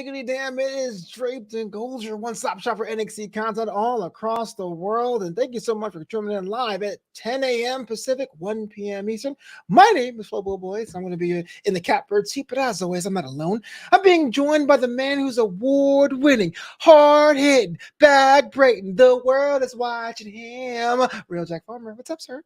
diggity damn, it is Draped and Gold's your one-stop shop for NXT content all across the world. And thank you so much for tuning in live at 10 a.m. Pacific, 1 p.m. Eastern. My name is Flobo Boyce. I'm going to be in the catbird seat, but as always, I'm not alone. I'm being joined by the man who's award-winning, hard-hitting, bag-breaking. The world is watching him. Real Jack Farmer. What's up, sir?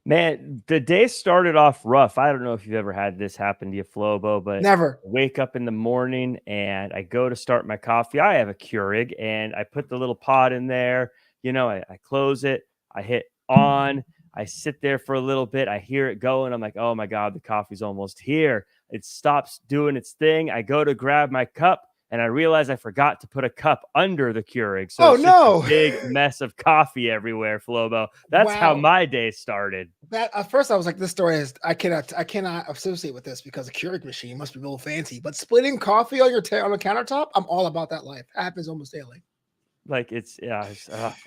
Man, the day started off rough. I don't know if you've ever had this happen to you, Flobo, but Never. I wake up in the morning and I go to start my coffee. I have a Keurig and I put the little pot in there. You know, I close it. I hit on. I sit there for a little bit. I hear it going. I'm like, oh my God, the coffee's almost here. It stops doing its thing. I go to grab my cup. And I realized I forgot to put a cup under the Keurig. So it's just a big mess of coffee everywhere, Flobo. That's how my day started. That at first I was like, this story is I cannot associate with this because a Keurig machine must be real fancy. But splitting coffee on on the countertop, I'm all about that life. It happens almost daily. Like and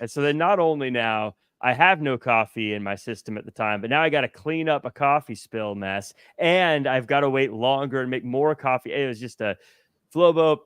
so then not only now I have no coffee in my system at the time, but now I got to clean up a coffee spill mess, and I've got to wait longer and make more coffee. It was just a Flobo.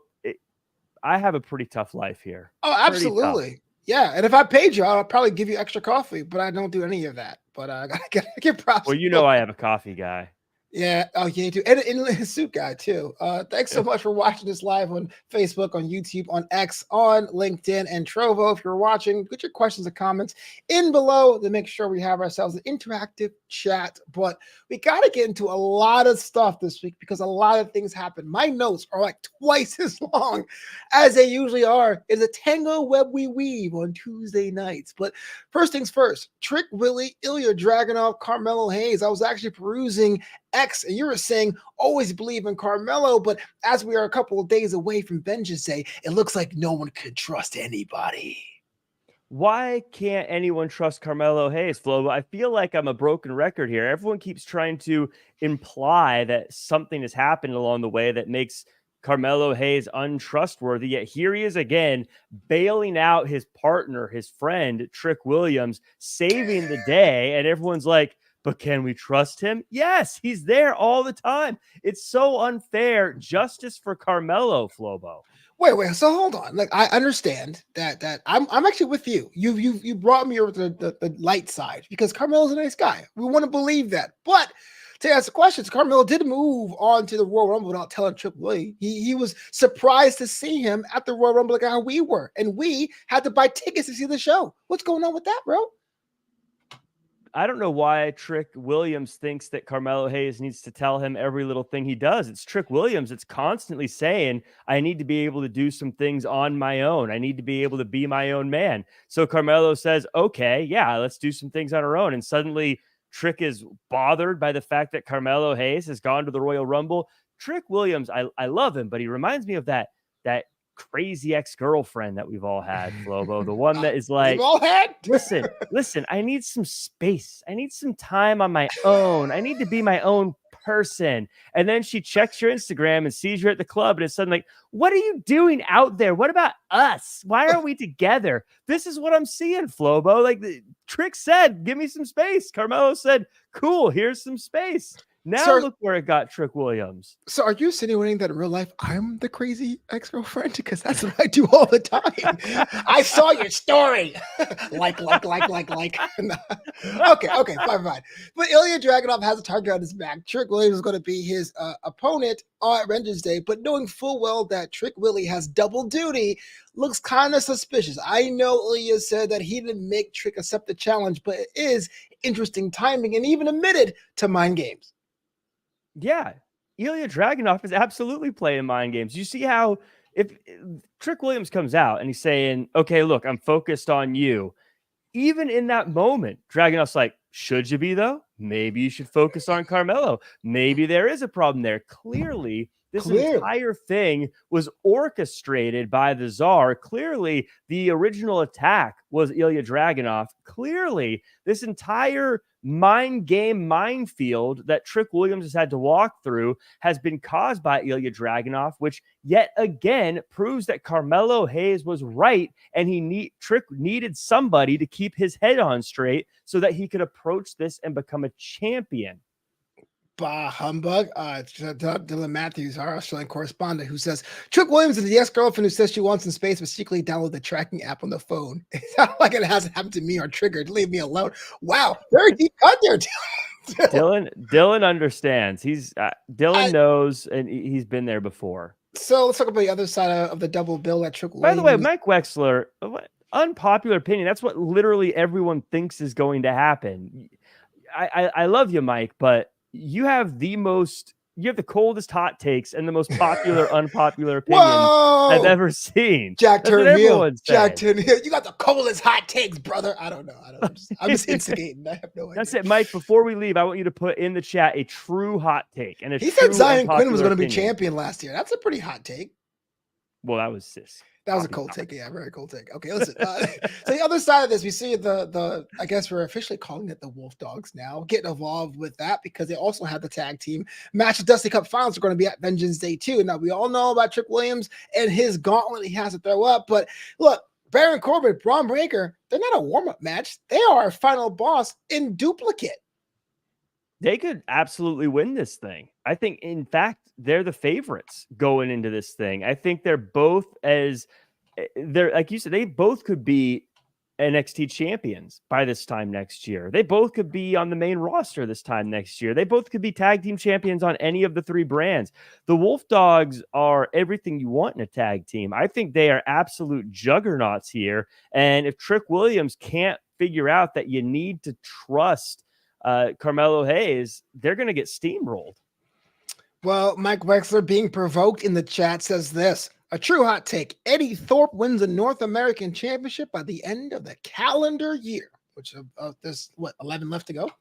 I have a pretty tough life here. Oh, absolutely. Yeah. And if I paid you, I'll probably give you extra coffee, but I don't do any of that. But I gotta get props. Well, you know, I have a coffee guy. Yeah. Oh, yeah, too. And a suit guy, too. Thanks so much for watching this live on Facebook, on YouTube, on X, on LinkedIn, and Trovo. If you're watching, put your questions and comments in below to make sure we have ourselves an interactive chat. But we got to get into a lot of stuff this week because a lot of things happen. My notes are like twice as long as they usually are. It's a tango web we weave on Tuesday nights. But first things first, Trick Willie, Ilya Dragunov, Carmelo Hayes. I was actually perusing X, and you were saying always believe in Carmelo, but as we are a couple of days away from Vengeance Day, it looks like no one could trust anybody. Why can't anyone trust Carmelo Hayes, Flo? I feel like I'm a broken record here. Everyone keeps trying to imply that something has happened along the way that makes Carmelo Hayes untrustworthy, yet here he is again, bailing out his partner, his friend, Trick Williams, saving the day, and everyone's like, but can we trust him? Yes, he's there all the time. It's so unfair. Justice for Carmelo, Flobo. Wait. So hold on. Like I understand that I'm actually with you. You brought me over to the light side because Carmelo's a nice guy. We want to believe that. But to answer questions, Carmelo did move on to the Royal Rumble without telling Trick Willie. He was surprised to see him at the Royal Rumble like how we were, and we had to buy tickets to see the show. What's going on with that, bro? I don't know why Trick Williams thinks that Carmelo Hayes needs to tell him every little thing he does. It's Trick Williams. It's constantly saying, I need to be able to do some things on my own. I need to be able to be my own man. So Carmelo says, okay, yeah, let's do some things on our own. And suddenly Trick is bothered by the fact that Carmelo Hayes has gone to the Royal Rumble. Trick Williams, I love him, but he reminds me of that crazy ex-girlfriend that we've all had, Flobo. The one that is like, listen, I need some space. I need some time on my own. I need to be my own person. And then she checks your Instagram and sees you at the club, and it's suddenly like, what are you doing out there? What about us? Why are we together? This is what I'm seeing, Flobo. Like Trick said, give me some space. Carmelo said, cool, here's some space. Now look where it got Trick Williams. So are you insinuating that in real life I'm the crazy ex-girlfriend? Because that's what I do all the time. I saw your story. like. Okay, fine. But Ilya Dragunov has a target on his back. Trick Williams is going to be his opponent on Vengeance Day, but knowing full well that Trick Willie has double duty looks kind of suspicious. I know Ilya said that he didn't make Trick accept the challenge, but it is interesting timing and even admitted to mind games. Yeah, Ilya Dragunov is absolutely playing mind games. You see how if Trick Williams comes out and he's saying, okay, look, I'm focused on you. Even in that moment, Dragunov's like, should you be though? Maybe you should focus on Carmelo. Maybe there is a problem there. Clearly, this entire thing was orchestrated by the Tsar. Clearly, the original attack was Ilya Dragunov. Clearly, this entire mind game minefield that Trick Williams has had to walk through has been caused by Ilya Dragunov, which yet again proves that Carmelo Hayes was right, and Trick needed somebody to keep his head on straight so that he could approach this and become a champion. Bah humbug. Dylan Matthews, our Australian correspondent, who says Trick Williams is the ex-girlfriend who says she wants some space but secretly download the tracking app on the phone. It's not like it hasn't happened to me or triggered. Leave me alone. Wow, very deep cut there, Dylan. Dylan understands. Dylan knows, and he's been there before. So let's talk about the other side of the double bill that Trick By Williams. the way, Mike Wexler, unpopular opinion. That's what literally everyone thinks is going to happen. I love you, Mike, but you have the coldest hot takes and the most popular unpopular opinion I've ever seen. Jack Turnhill. Jack Turnhill. You got the coldest hot takes, brother. I don't know. I'm just instigating. I have no idea. That's it, Mike. Before we leave, I want you to put in the chat a true hot take. And he said Zion Quinn was going to be champion last year. That's a pretty hot take. Well, that was sis. That was a cold take. Yeah, very cold take. Okay, listen. So the other side of this, we see the I guess we're officially calling it the Wolf Dogs now, getting involved with that because they also have the tag team match. The Dusty Cup finals are going to be at Vengeance Day 2. Now, we all know about Trick Williams and his gauntlet he has to throw up. But look, Baron Corbin, Braun Breaker, they're not a warm-up match. They are a final boss in duplicate. They could absolutely win this thing. I think, in fact, they're the favorites going into this thing. I think they're like you said, they both could be NXT champions by this time next year. They both could be on the main roster this time next year. They both could be tag team champions on any of the three brands. The Wolf Dogs are everything you want in a tag team. I think they are absolute juggernauts here. And if Trick Williams can't figure out that you need to trust Carmelo Hayes, they're going to get steamrolled. Well, Mike Wexler, being provoked in the chat, says this. A true hot take. Eddie Thorpe wins the North American Championship by the end of the calendar year, which there's 11 left to go.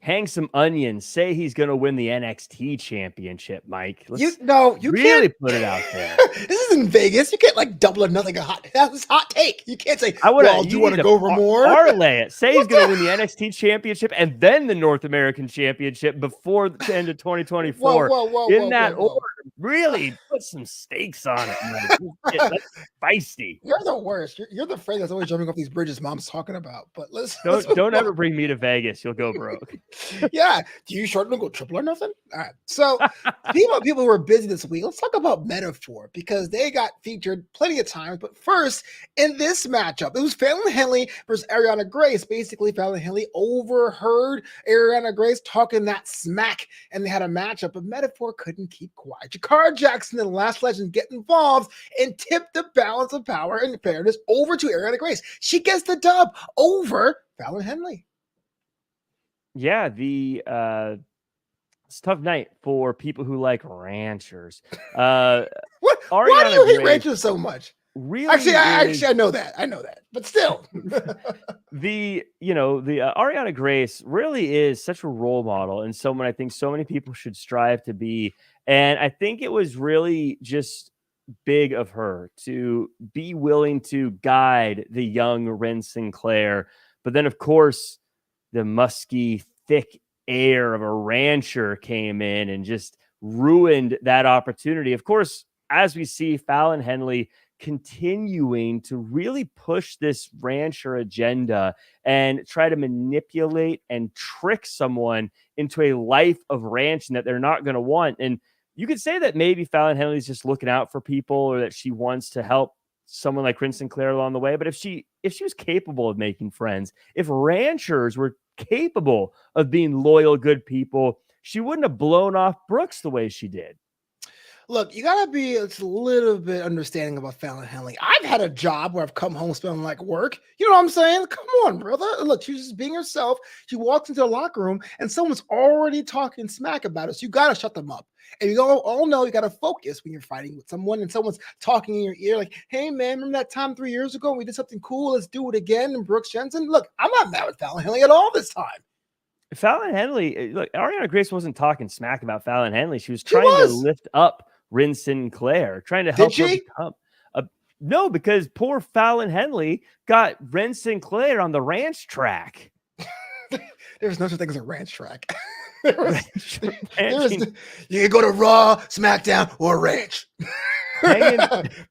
Hang some onions. Say he's going to win the NXT championship, Mike. You really can't put it out there. This is in Vegas. You can't like double or nothing. That's hot take. You can't say, do you want to go for more? Parlay it. Say he's going to win the NXT championship and then the North American championship before the end of 2024. In that order. Really put some stakes on it, Mike. That's feisty. You're the worst. You're the friend that's always jumping off these bridges Mom's talking about. But don't ever bring me to Vegas. You'll go broke. Yeah. Do you shorten and go triple or nothing? All right. So people who were busy this week, let's talk about Metaphor because they got featured plenty of times. But first, in this matchup, it was Fallon Henley versus Ariana Grace. Basically, Fallon Henley overheard Ariana Grace talking that smack, and they had a matchup, but Metaphor couldn't keep quiet. Jakara Jackson and the Last Legend get involved and tip the balance of power and fairness over to Ariana Grace. She gets the dub over Fallon Henley. Yeah, it's a tough night for people who like ranchers. Why do you hate ranchers so much? Really? Actually, I know that, but still. the Ariana Grace really is such a role model and someone I think so many people should strive to be. And I think it was really just big of her to be willing to guide the young Ren Sinclair. But then, of course, the musky, thick air of a rancher came in and just ruined that opportunity. Of course, as we see Fallon Henley continuing to really push this rancher agenda and try to manipulate and trick someone into a life of ranching that they're not going to want. And you could say that maybe Fallon Henley's just looking out for people or that she wants to help someone like Ren Sinclair along the way. But if she was capable of making friends, if ranchers were capable of being loyal, good people, she wouldn't have blown off Brooks the way she did. Look, you got to be a little bit understanding about Fallon Henley. I've had a job where I've come home smelling like work. You know what I'm saying? Come on, brother. Look, she's just being herself. She walks into a locker room and someone's already talking smack about her. So you got to shut them up. And you all know you got to focus when you're fighting with someone and someone's talking in your ear like, hey, man, remember that time 3 years ago when we did something cool? Let's do it again. And Brooks Jensen, look, I'm not mad with Fallon Henley at all this time. Fallon Henley, look, Ariana Grace wasn't talking smack about Fallon Henley. She was trying to lift up Ren Sinclair, trying to help her become no, because poor Fallon Henley got Ren Sinclair on the ranch track. There's no such thing as a ranch track. You can go to Raw, SmackDown, or Ranch.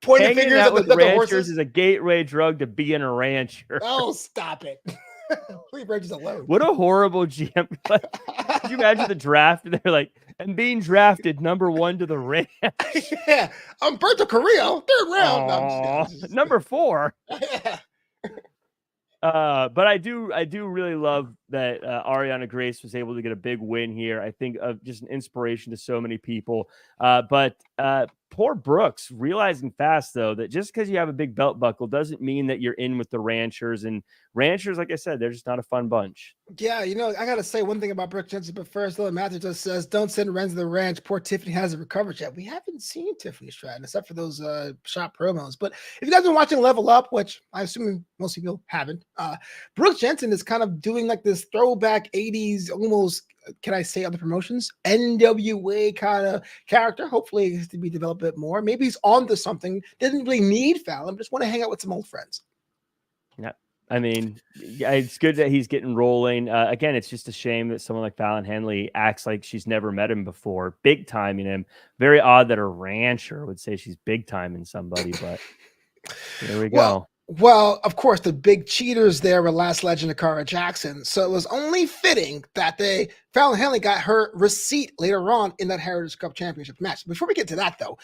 Pointing fingers out with ranchers is a gateway drug to being a rancher. Oh, stop it. Leave Regis alone. What a horrible GM. Could you imagine the draft? And they're like, and being drafted #1 to the ranch. Yeah, Umberto Carrillo, 3rd round. No, number 4. But I do really love that Ariana Grace was able to get a big win here. I think of just an inspiration to so many people. But poor Brooks, realizing fast though that just because you have a big belt buckle doesn't mean that you're in with the ranchers. And ranchers, like I said, they're just not a fun bunch. Yeah, I gotta say one thing about Brooke Jensen, but first, Lily Matthews just says, "Don't send Ren to the ranch. Poor Tiffany hasn't recovered yet." We haven't seen Tiffany Stratton except for those shop promos. But if you guys been watching Level Up, which I assume most people haven't, Brooke Jensen is kind of doing like this throwback '80s, almost, can I say other promotions, NWA kind of character. Hopefully, it's to be developed a bit more. Maybe he's on to something. Doesn't really need Fallon, just want to hang out with some old friends. Yeah. I mean, yeah, it's good that he's getting rolling. Again, it's just a shame that someone like Fallon Henley acts like she's never met him before, big timing him. Very odd that a rancher would say she's big timing somebody, but there we go. Well, of course, the big cheaters there were Last Legend Akara Jackson. So it was only fitting that Fallon Henley got her receipt later on in that Heritage Cup Championship match. Before we get to that, though,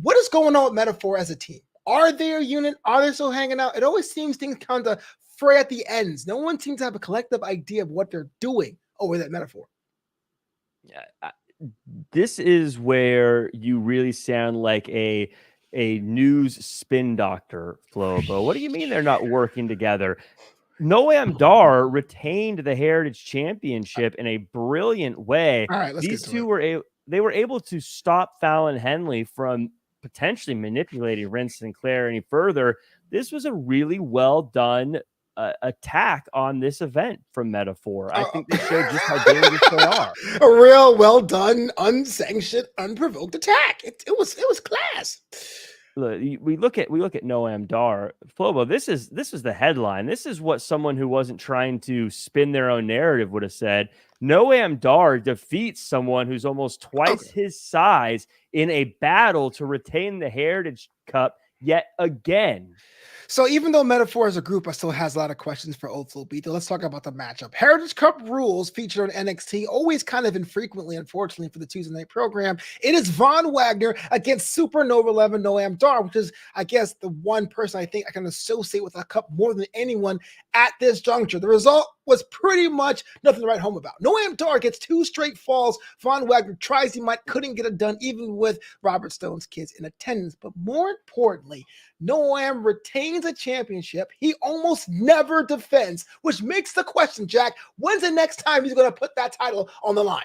what is going on with Metaphor as a team? Are they a unit? Are they still hanging out? It always seems things kind of fray at the ends. No one seems to have a collective idea of what they're doing over that Metaphor. Yeah, this is where you really sound like a news spin doctor, Flobo. What do you mean they're not working together? Noam Dar retained the Heritage Championship in a brilliant way. All right, These two were able to stop Fallon Henley from potentially manipulating Ren Sinclair any further. This was a really well done attack on this event from Metaphor. I think they showed just how dangerous they are. A real well done, unsanctioned, unprovoked attack. It was class. Look, we look at Noam Dar, Flobo. This is the headline. This is what someone who wasn't trying to spin their own narrative would have said. Noam Dar defeats someone who's almost twice his size in a battle to retain the Heritage Cup yet again. So even though Metaphor as a group still has a lot of questions for Old Flobito, let's talk about the matchup. Heritage Cup rules featured on NXT, always kind of infrequently, unfortunately, for the Tuesday night program. It is Von Wagner against Supernova 11 Noam Dar, which is, I guess, the one person I think I can associate with a cup more than anyone at this juncture. The result was pretty much nothing to write home about. Noam Dar gets 2 straight falls. Von Wagner tries, couldn't get it done, even with Robert Stone's kids in attendance. But more importantly, Noam retains a championship he almost never defends, which makes the question, Jack, when's the next time he's going to put that title on the line?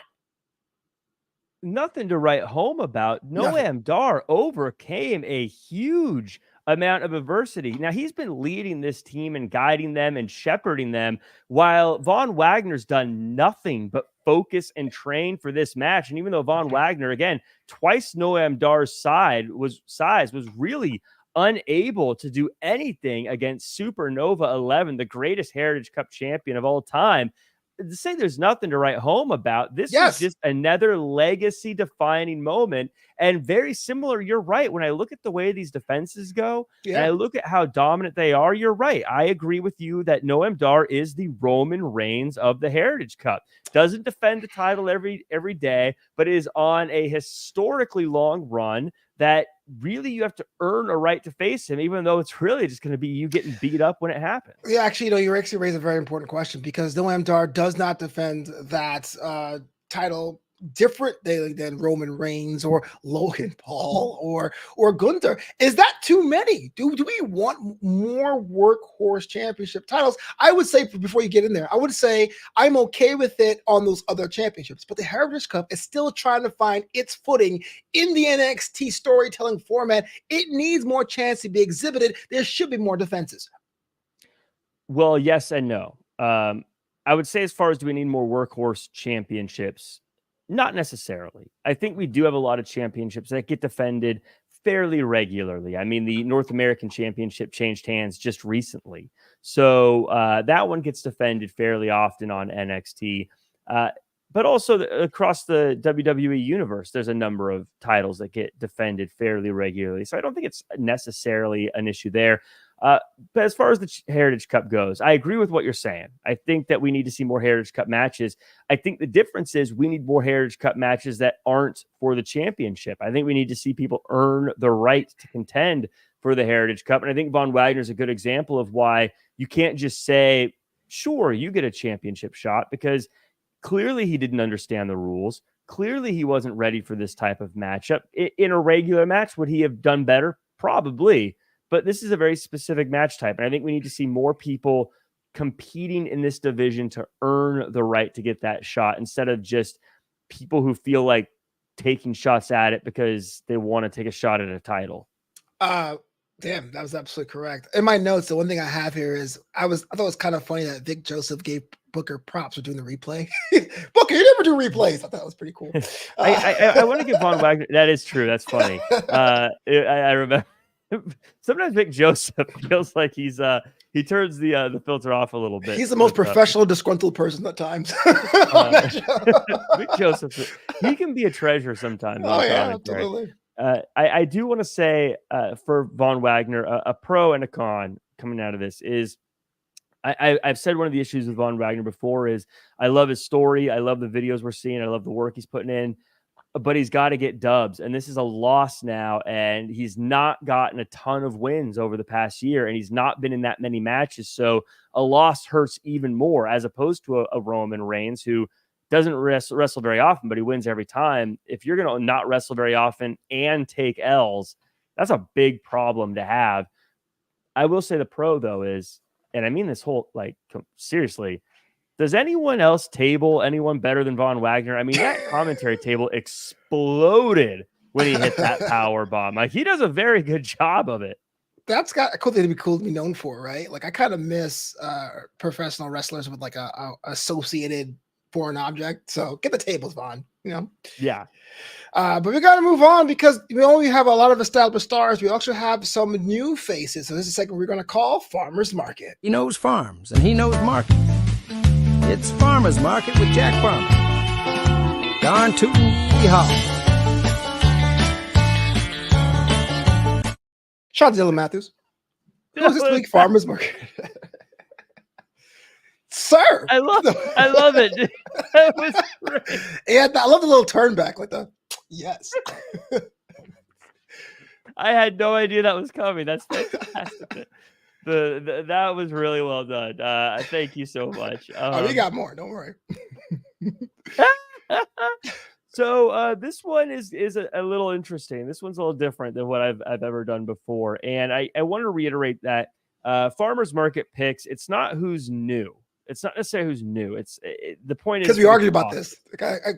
Nothing to write home about. Noam Dar overcame a huge amount of adversity. Now, he's been leading this team and guiding them and shepherding them, while Von Wagner's done nothing but focus and train for this match. And even though Von Wagner, again, twice Noam Dar's size was really unable to do anything against Supernova 11, the greatest Heritage Cup champion of all time, to say there's nothing to write home about. This is just another legacy defining moment, and very similar. You're right. When I look at the way these defenses go, and I look at how dominant they are, you're right. I agree with you that Noam Dar is the Roman Reigns of the Heritage Cup. Doesn't defend the title every day, but is on a historically long run that really you have to earn a right to face him, even though it's really just going to be you getting beat up when it happens. Yeah, actually, you actually raised a very important question, because Noam Dar does not defend that title differently than Roman Reigns or Logan Paul or Gunther. Is that too many? Do we want more workhorse championship titles? I would say, before you get in there, I would say I'm okay with it on those other championships, but the Heritage Cup is still trying to find its footing in the NXT storytelling format. It needs more chance to be exhibited. There should be more defenses. Well, yes and no. I would say, as far as do we need more workhorse championships? Not necessarily. I think we do have a lot of championships that get defended fairly regularly. I mean, the North American Championship changed hands just recently. So that one gets defended fairly often on NXT. But also across the WWE universe, there's a number of titles that get defended fairly regularly. So I don't think it's necessarily an issue there. But as far as the Heritage Cup goes, I agree with what you're saying. I think that we need to see more Heritage Cup matches. I think the difference is we need more Heritage Cup matches that aren't for the championship. I think we need to see people earn the right to contend for the Heritage Cup. And I think Von Wagner is a good example of why you can't just say, sure, you get a championship shot, because clearly he didn't understand the rules. Clearly he wasn't ready for this type of matchup. In a regular match, would he have done better? Probably. But this is a very specific match type. And I think we need to see more people competing in this division to earn the right to get that shot, instead of just people who feel like taking shots at it because they want to take a shot at a title. Damn, that was absolutely correct. In my notes, the one thing I have here is I thought it was kind of funny that Vic Joseph gave Booker props for doing the replay. Booker, you never do replays. I thought that was pretty cool. I want to give Von Wagner. That is true. That's funny. I remember sometimes Vic Joseph feels like he turns the filter off a little bit. He's the most professional, disgruntled person at times. Vic Joseph, he can be a treasure sometimes. Oh yeah, absolutely. I do want to say for Von Wagner, a pro and a con coming out of this is I've said one of the issues with Von Wagner before is I love his story. I love the videos we're seeing. I love the work he's putting in, but he's got to get dubs. And this is a loss now. And he's not gotten a ton of wins over the past year. And he's not been in that many matches. So a loss hurts even more, as opposed to a Roman Reigns who doesn't wrestle very often, but he wins every time. If you're going to not wrestle very often and take L's, that's a big problem to have. I will say the pro, though, is, and I mean this whole, like, seriously, does anyone else table anyone better than Von Wagner? I mean, that commentary table exploded when he hit that power bomb. Like, he does a very good job of it. That's got a cool thing to be cool to be known for, right? Like, I kind of miss professional wrestlers with like a associated foreign object. So get the tables, Von. You know? Yeah. But we got to move on, because we only have a lot of established stars. We also have some new faces. So this is a segment we're going to call Farmer's Market. He knows farms and he knows market. It's Farmer's Market with Jack Farmer. Darn tootin' yeehaw. Shout out to Dylan Matthews. Who's this week? Farmer's Market. Sir, I love it. That was great. And I love the little turn back, like the yes. I had no idea that was coming. That's fantastic. That was really well done. Thank you so much. We got more. Don't worry. So this one is a little interesting. This one's a little different than what I've ever done before, and I want to reiterate that Farmer's Market picks. It's not who's new. It's not necessarily who's new. The point is because we argued about this.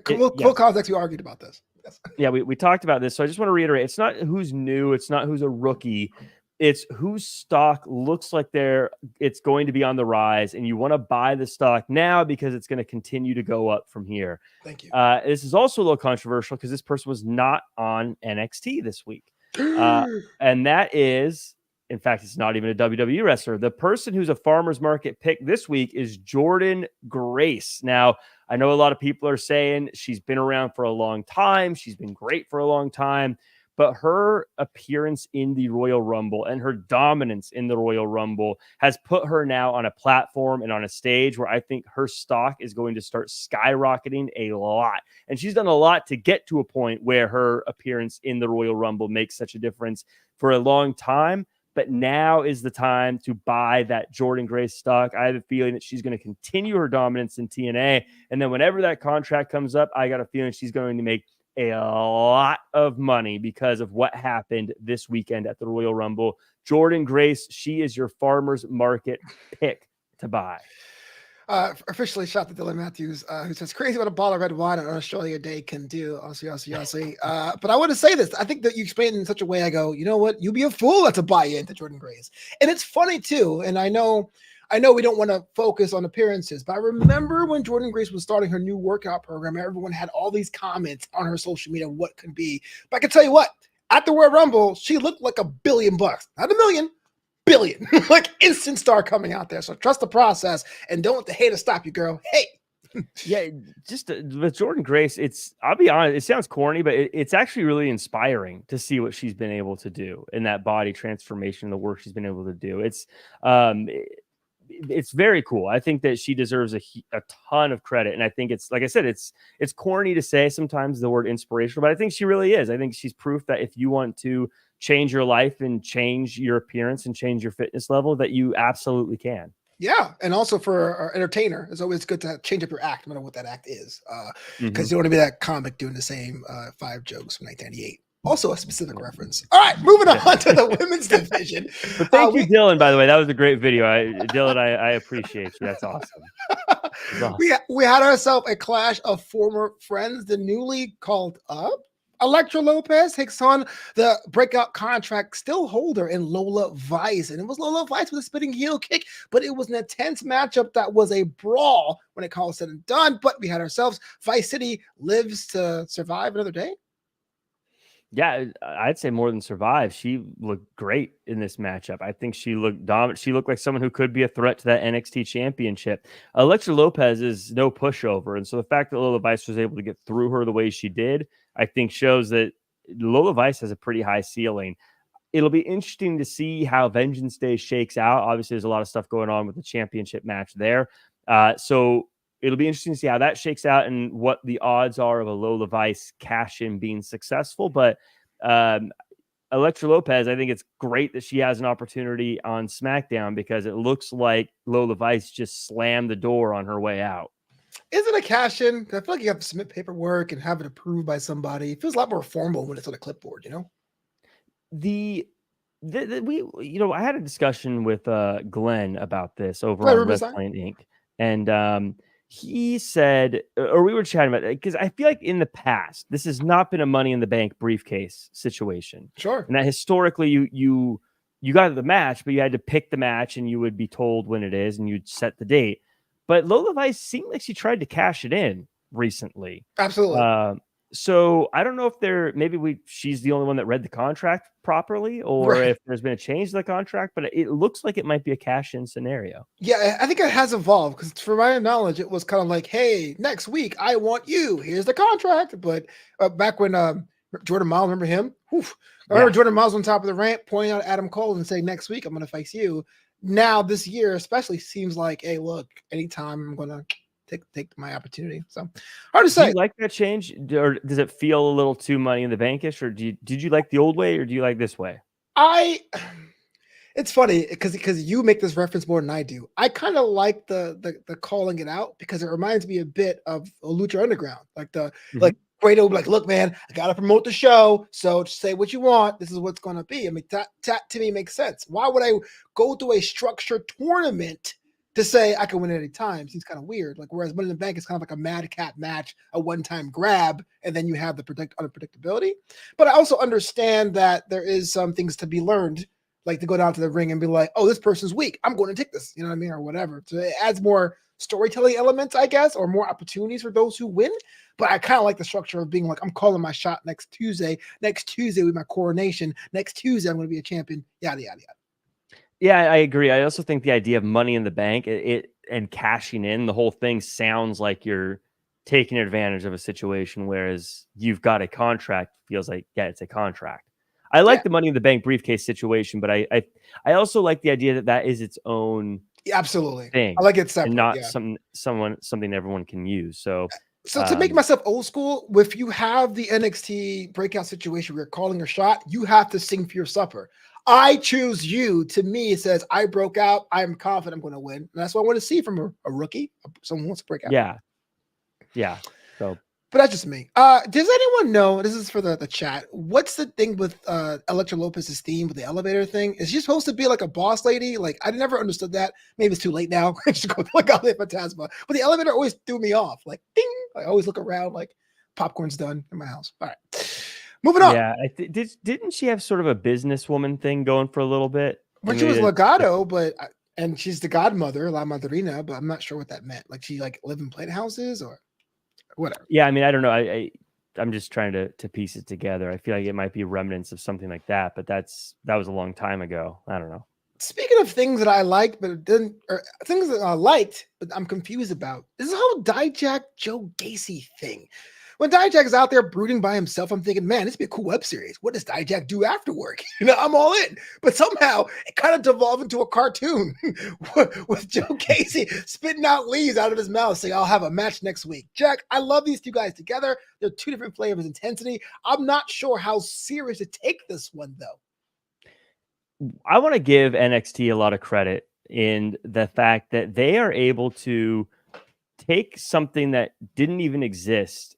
Full context, we argued about this. Yes. Yeah, we talked about this. So I just want to reiterate: it's not who's new. It's not who's a rookie. It's whose stock looks like it's going to be on the rise, and you want to buy the stock now because it's going to continue to go up from here. Thank you. This is also a little controversial because this person was not on NXT this week, and that is. In fact, it's not even a WWE wrestler. The person who's a Farmer's Market pick this week is Jordynne Grace. Now, I know a lot of people are saying she's been around for a long time. She's been great for a long time. But her appearance in the Royal Rumble and her dominance in the Royal Rumble has put her now on a platform and on a stage where I think her stock is going to start skyrocketing a lot. And she's done a lot to get to a point where her appearance in the Royal Rumble makes such a difference for a long time. But now is the time to buy that Jordynne Grace stock. I have a feeling that she's going to continue her dominance in TNA. And then whenever that contract comes up, I got a feeling she's going to make a lot of money because of what happened this weekend at the Royal Rumble. Jordynne Grace, she is your Farmer's Market pick to buy. Officially shot to Dylan Matthews, who says, crazy what a bottle of red wine on Australia Day can do. Aussie. But I want to say this. I think that you explained it in such a way. I go, you know what? You'd be a fool not to buy into Jordynne Grace. And it's funny too. And I know we don't want to focus on appearances, but I remember when Jordynne Grace was starting her new workout program, everyone had all these comments on her social media, what could be. But I can tell you what, at the Royal Rumble, she looked like $1 billion, not $1 million. Billion, like instant star coming out there. So trust the process and don't let the haters stop you, girl. Hey. Yeah, just with Jordan Grace, I'll be honest, it sounds corny, but it's actually really inspiring to see what she's been able to do in that body transformation, the work she's been able to do. It's very cool. I think that she deserves a ton of credit. And I think it's, like I said, it's corny to say sometimes the word inspirational, but I think she really is. I think she's proof that if you want to change your life and change your appearance and change your fitness level, that you absolutely can. Yeah, and also for our entertainer, it's always good to change up your act, no matter what that act is, because you don't want to be that comic doing the same 5 jokes from 1998. Also a specific reference. All right, moving on to the women's division. But thank you, Dylan, by the way. That was a great video. Dylan, I appreciate you. That's awesome. We had ourselves a clash of former friends, the newly called up. Elektra Lopez takes on the breakout contract still holder in Lola Vice. And it was Lola Vice with a spinning heel kick, but it was an intense matchup that was a brawl when it all said and done. But we had ourselves Vice City lives to survive another day. Yeah, I'd say more than survive. She looked great in this matchup. I think she looked dominant. She looked like someone who could be a threat to that NXT championship. Elektra Lopez is no pushover. And so the fact that Lola Vice was able to get through her the way she did, I think shows that Lola Vice has a pretty high ceiling. It'll be interesting to see how Vengeance Day shakes out. Obviously, there's a lot of stuff going on with the championship match there. So it'll be interesting to see how that shakes out and what the odds are of a Lola Vice cash-in being successful. But Elektra Lopez, I think it's great that she has an opportunity on SmackDown because it looks like Lola Vice just slammed the door on her way out. Is it a cash-in? I feel like you have to submit paperwork and have it approved by somebody. It feels a lot more formal when it's on a clipboard, you know? I had a discussion with Glenn about this over on Wrestling Inc. And he said, or we were chatting about it, because I feel like in the past, this has not been a Money in the Bank briefcase situation. Sure. And that historically you got the match, but you had to pick the match and you would be told when it is and you'd set the date. But Lola Vice seemed like she tried to cash it in recently. Absolutely. So I don't know if she's the only one that read the contract properly, or if there's been a change to the contract, but it looks like it might be a cash-in scenario. Yeah, I think it has evolved because for my knowledge, it was kind of like, hey, next week, I want you. Here's the contract. But back when Jordan Miles, remember him? I remember Jordan Miles on top of the ramp pointing out Adam Cole and saying, next week, I'm going to face you. Now, this year especially seems like, hey, look, anytime I'm going to take my opportunity. So hard to say. Do you like that change, or does it feel a little too Money in the Bankish, or did you like the old way, or do you like this way? It's funny because you make this reference more than I do. I kind of like the calling it out because it reminds me a bit of Lucha Underground, like like Grado, like, look, man, I gotta promote the show, so just say what you want. This is what's gonna be. I mean, that to me makes sense. Why would I go to a structured tournament to say I can win at any time? Seems kind of weird. Like, whereas Money in the Bank is kind of like a madcap match, a one-time grab, and then you have the unpredictability. But I also understand that there is some things to be learned, like to go down to the ring and be like, oh, this person's weak, I'm going to take this, you know what I mean, or whatever. So it adds more storytelling elements, I guess, or more opportunities for those who win. But I kind of like the structure of being like, I'm calling my shot next Tuesday. Next Tuesday with my coronation. Next Tuesday, I'm going to be a champion. Yada, yada, yada. Yeah, I agree. I also think the idea of Money in the Bank and cashing in, the whole thing sounds like you're taking advantage of a situation, whereas you've got a contract. Feels like, yeah, it's a contract. I like the Money in the Bank briefcase situation, but I also like the idea that is its own absolutely thing. I like it separate, and not something everyone can use. So to make myself old school, if you have the NXT breakout situation where you're calling your shot, you have to sing for your supper. I choose you. To me, it says I broke out. I'm confident I'm going to win. And that's what I want to see from a rookie. Someone wants to break out. Yeah. So, but that's just me. Does anyone know? This is for the chat. What's the thing with Elektra Lopez's theme with the elevator thing? Is she supposed to be like a boss lady? Like, I never understood that. Maybe it's too late now. I just go look out there, Phantasma. But the elevator always threw me off. Like, ding! I always look around like popcorn's done in my house. All right. Moving on. Yeah, didn't she have sort of a businesswoman thing going for a little bit? When she was Legato, and she's the godmother, La Madrina, but I'm not sure what that meant. Like, she live in playhouses or whatever. Yeah, I mean, I don't know. I'm just trying to piece it together. I feel like it might be remnants of something like that, but that was a long time ago. I don't know. Speaking of things that I liked, but it didn't, or things that I liked, but I'm confused about, is the whole Dijak Joe Gacy thing. When Dijak is out there brooding by himself, I'm thinking, man, this would be a cool web series. What does Dijak do after work? I'm all in. But somehow it kind of devolved into a cartoon with Joe Gacy spitting out leaves out of his mouth saying, I'll have a match next week. Jack, I love these two guys together. They're two different flavors of intensity. I'm not sure how serious to take this one, though. I want to give NXT a lot of credit in the fact that they are able to take something that didn't even exist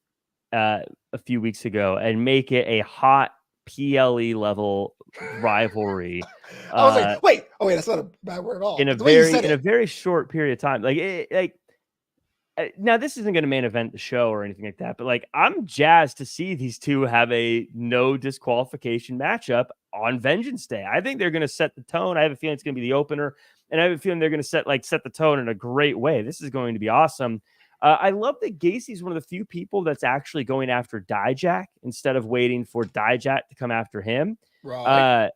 a few weeks ago and make it a hot PLE level rivalry. I was like, wait, that's not a bad word at all. In a very short period of time. Now this isn't going to main event the show or anything like that, but I'm jazzed to see these two have a no disqualification matchup on Vengeance Day. I think they're going to set the tone. I have a feeling it's going to be the opener, and I have a feeling they're going to set the tone in a great way. This is going to be awesome. I love that Gacy's one of the few people that's actually going after Dijak instead of waiting for Dijak to come after him. Right.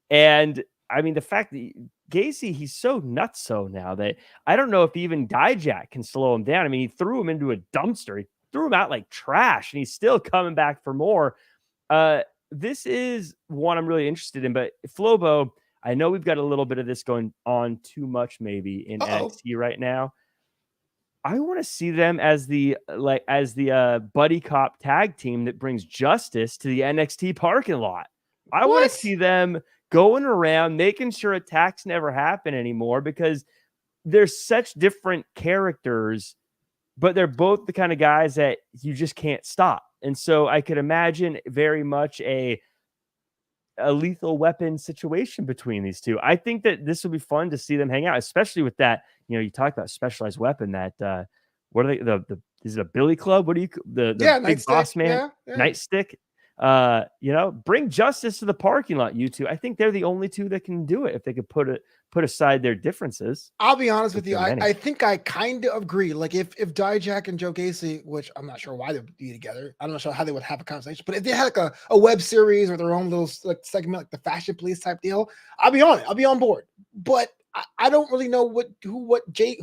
And I mean, the fact that Gacy, he's so nutso now that I don't know if even Dijak can slow him down. I mean, he threw him into a dumpster. He threw him out like trash, and he's still coming back for more. This is one I'm really interested in. But Flobo, I know we've got a little bit of this going on too much maybe in NXT right now. I want to see them as the buddy cop tag team that brings justice to the NXT parking lot. I want to see them going around making sure attacks never happen anymore, because they're such different characters, but they're both the kind of guys that you just can't stop. And so I could imagine very much a lethal weapon situation between these two. I think that this will be fun to see them hang out, especially with that. You talk about specialized weapon that what are they? Is it a billy club? What do you the big boss man nightstick? Bring justice to the parking lot, you two. I think they're the only two that can do it if they could put aside their differences. I'll be honest with you. I think I kind of agree. Like if Dijak and Joe Gacy, which I'm not sure why they'd be together, I'm not sure how they would have a conversation, but if they had a web series or their own little segment, like the Fashion Police type deal, I'll be on it. I'll be on board. But I don't really know what I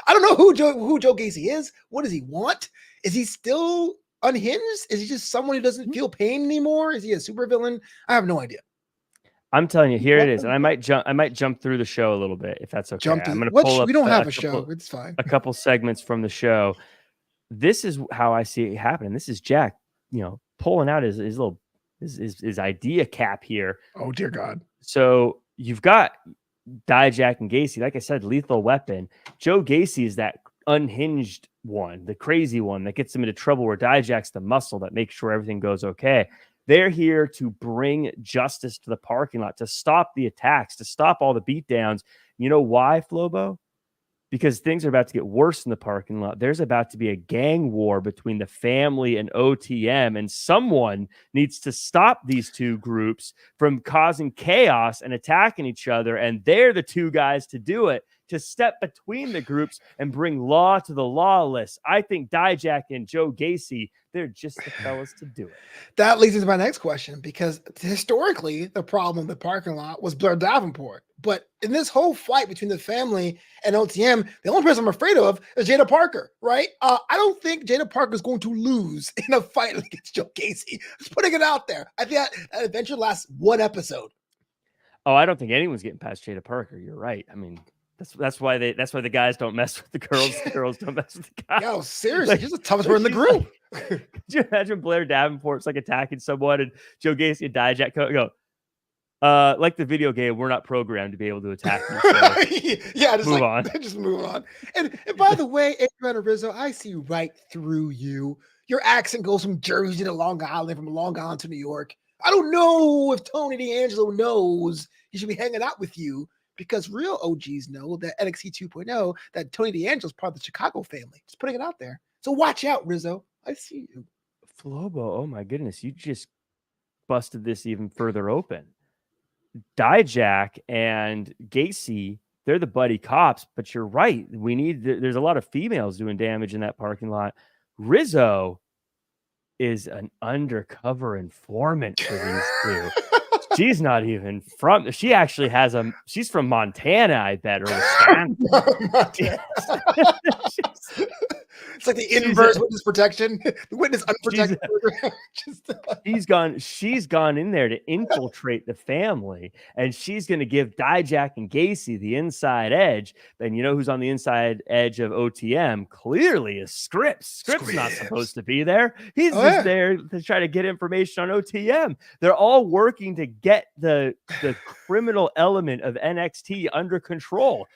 don't know who Joe Gacy is. What does he want? Is he still unhinged? Is he just someone who doesn't feel pain anymore? Is he a supervillain? I have no idea. I'm telling you, here it is, and I might jump through the show a little bit if that's okay. I'm going to pull up. We don't have a show. It's fine. A couple segments from the show. This is how I see it happening. This is Jack, pulling out his little his idea cap here. Oh dear God! So you've got Dijak and Gacy. Like I said, lethal weapon. Joe Gacy is that unhinged one, the crazy one that gets him into trouble, where Dijak's the muscle that makes sure everything goes okay. They're here to bring justice to the parking lot, to stop the attacks, to stop all the beatdowns. You know why, Flobo? Because things are about to get worse in the parking lot. There's about to be a gang war between the family and OTM, and someone needs to stop these two groups from causing chaos and attacking each other. And they're the two guys to do it, to step between the groups and bring law to the lawless. I think Dijak and Joe Gacy, they're just the fellas to do it. That leads into my next question, because historically, the problem in the parking lot was Blair Davenport. But in this whole fight between the family and OTM, the only person I'm afraid of is Jada Parker, right? I don't think Jada Parker is going to lose in a fight against Joe Gacy. Just putting it out there. I think that adventure lasts one episode. Oh, I don't think anyone's getting past Jada Parker. You're right. I mean, that's why the guys don't mess with the girls. The girls don't mess with the guys. Yo, seriously, she's the toughest one in the group. Could you imagine Blair Davenport's attacking someone and Joe Gacy and Dijak go, like the video game, we're not programmed to be able to attack you. So yeah, just move on. Just move on. And by the way, Adriana Rizzo, I see right through you. Your accent goes from Jersey to Long Island, from Long Island to New York. I don't know if Tony D'Angelo knows he should be hanging out with you, because real OGs know that NXT 2.0, that Tony D'Angelo is part of the Chicago family. Just putting it out there. So watch out, Rizzo. I see you. Flobo, oh my goodness, you just busted this even further open. Dijak and Gacy, they're the buddy cops, but you're right. There's a lot of females doing damage in that parking lot. Rizzo is an undercover informant for these two. She's not even from. She actually has she's from Montana, I bet, or Wisconsin. It's like the inverse witness protection, the witness unprotected program. She's gone in there to infiltrate the family, and she's going to give Dijak and Gacy the inside edge. And you know who's on the inside edge of OTM? Clearly is Scripps. Scripps not supposed to be there. He's there to try to get information on OTM. They're all working to get the criminal element of NXT under control.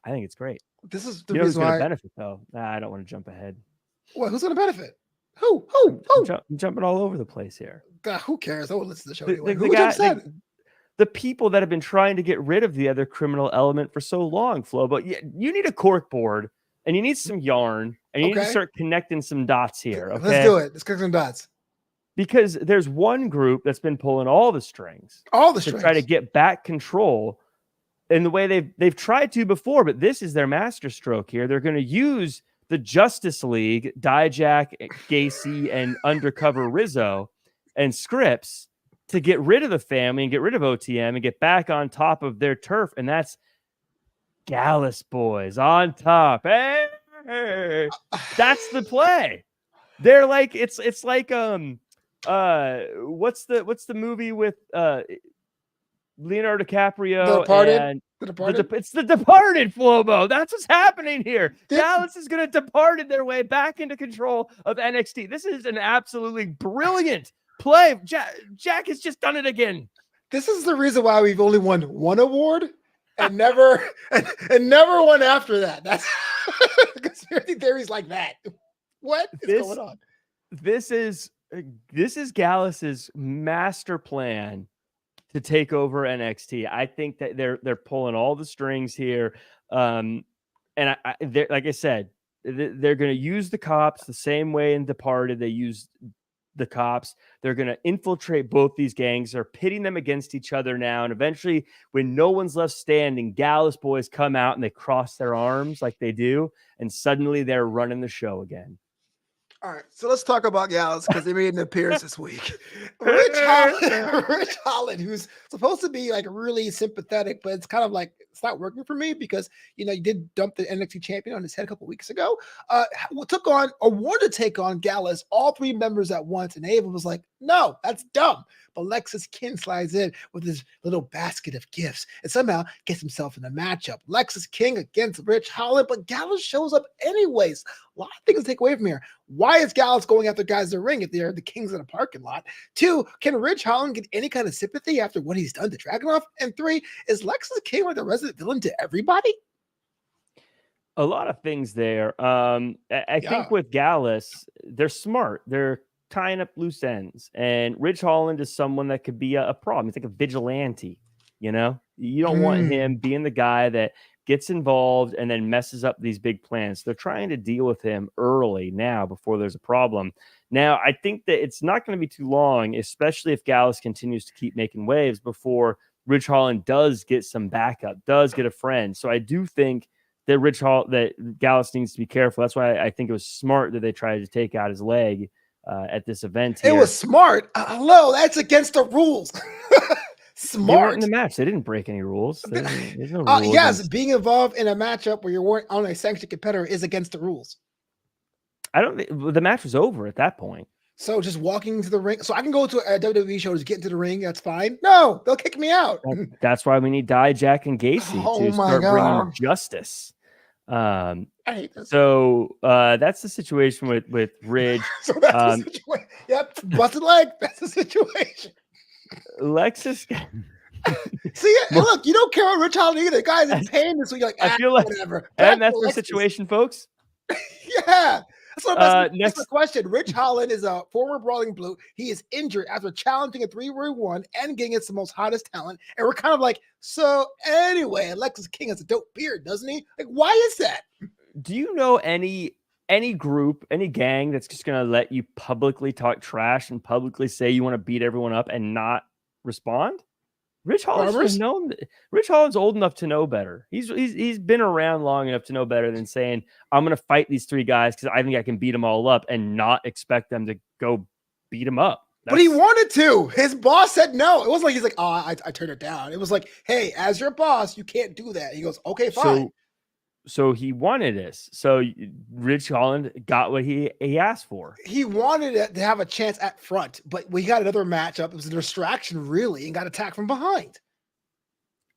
I think it's great. This is the reason who's going to benefit, though. I don't want to jump ahead. What? Who's going to benefit? Who? I'm jumping all over the place here. God, who cares? I will listen to the show anyway. Who jumps in? The people that have been trying to get rid of the other criminal element for so long, Flo. But you need a cork board, and you need some yarn, and you need to start connecting some dots here. Okay, let's do it. Let's connect some dots. Because there's one group that's been pulling all the strings, to try to get back control. In the way they've tried to before, but this is their masterstroke here. They're going to use the Justice League, Dijak, Gacy, and undercover Rizzo and Scripps to get rid of the family and get rid of OTM and get back on top of their turf. And that's Gallus boys on top. Hey, that's the play. They're like it's like what's the movie with Leonardo DiCaprio? The Departed. The Departed. It's The Departed, Flobo. That's what's happening here. Dallas is going to departed their way back into control of NXT. This is an absolutely brilliant play. Jack has just done it again. This is the reason why we've only won one award and never and never won after that. That's conspiracy theories like that. What is going on? This is Gallus's master plan to take over NXT. I think that they're pulling all the strings here. And like I said, they're going to use the cops the same way in Departed they used the cops. They're going to infiltrate both these gangs. They're pitting them against each other now. And eventually, when no one's left standing, Gallus boys come out and they cross their arms like they do. And suddenly they're running the show again. All right, so let's talk about Gallus because they made an appearance this week. Rich Holland, who's supposed to be like really sympathetic, but it's kind of like it's not working for me because you did dump the NXT champion on his head a couple weeks ago. Wanted to take on Gallus, all three members at once, and Ava was like, "No, that's dumb." But Lexus King slides in with his little basket of gifts and somehow gets himself in a matchup. Lexus King against Rich Holland, but Gallus shows up anyways. A lot of things to take away from here. Why is Gallus going after guys in the ring if they're the kings in the parking lot? 2, can Rich Holland get any kind of sympathy after what he's done to Dragunov? And 3, is Lexus King like the resident villain to everybody? A lot of things there. I think with Gallus, they're smart. They're tying up loose ends. And Rich Holland is someone that could be a problem. He's like a vigilante, you don't want him being the guy that gets involved and then messes up these big plans. They're trying to deal with him early now before there's a problem. Now, I think that it's not going to be too long, especially if Gallus continues to keep making waves before Rich Holland does get some backup, does get a friend. So I do think that Gallus needs to be careful. That's why I think it was smart that they tried to take out his leg at this event here. It was smart. Hello, that's against the rules. Smart. They weren't in the match. They didn't break any rules. There's no rules. Yes, being involved in a matchup where you're on a sanctioned competitor is against the rules. I don't think the match was over at that point. So just walking into the ring. So I can go to a WWE show to get into the ring. That's fine. No, they'll kick me out. That's why we need Dijak and Gacy to start bringing justice. I hate this. So that's the situation with Ridge. So that's the situation. Yep, busted leg. That's the situation. Lexus. See, look, you don't care about Rich Holland either. The guy's in pain this week. Like, I feel like whatever. And that's the situation, folks. Yeah. That's what I'm next the question. Rich Holland is a former Brawling Blue. He is injured after challenging a 3v1 and getting against the most hottest talent. And we're kind of like, so anyway, Alexis King has a dope beard, doesn't he? Like, why is that? Do you know any group, any gang that's just going to let you publicly talk trash and publicly say you want to beat everyone up and not respond? Rich Holland's old enough to know better. He's been around long enough to know better than saying, I'm going to fight these three guys because I think I can beat them all up and not expect them to go beat them up. But he wanted to. His boss said no. It wasn't like he's like, oh, I turned it down. It was like, hey, as your boss, you can't do that. He goes, okay, fine. So he wanted this. So Ridge Holland got what he asked for. He wanted it to have a chance at front, but we got another matchup. It was a distraction, really, and got attacked from behind.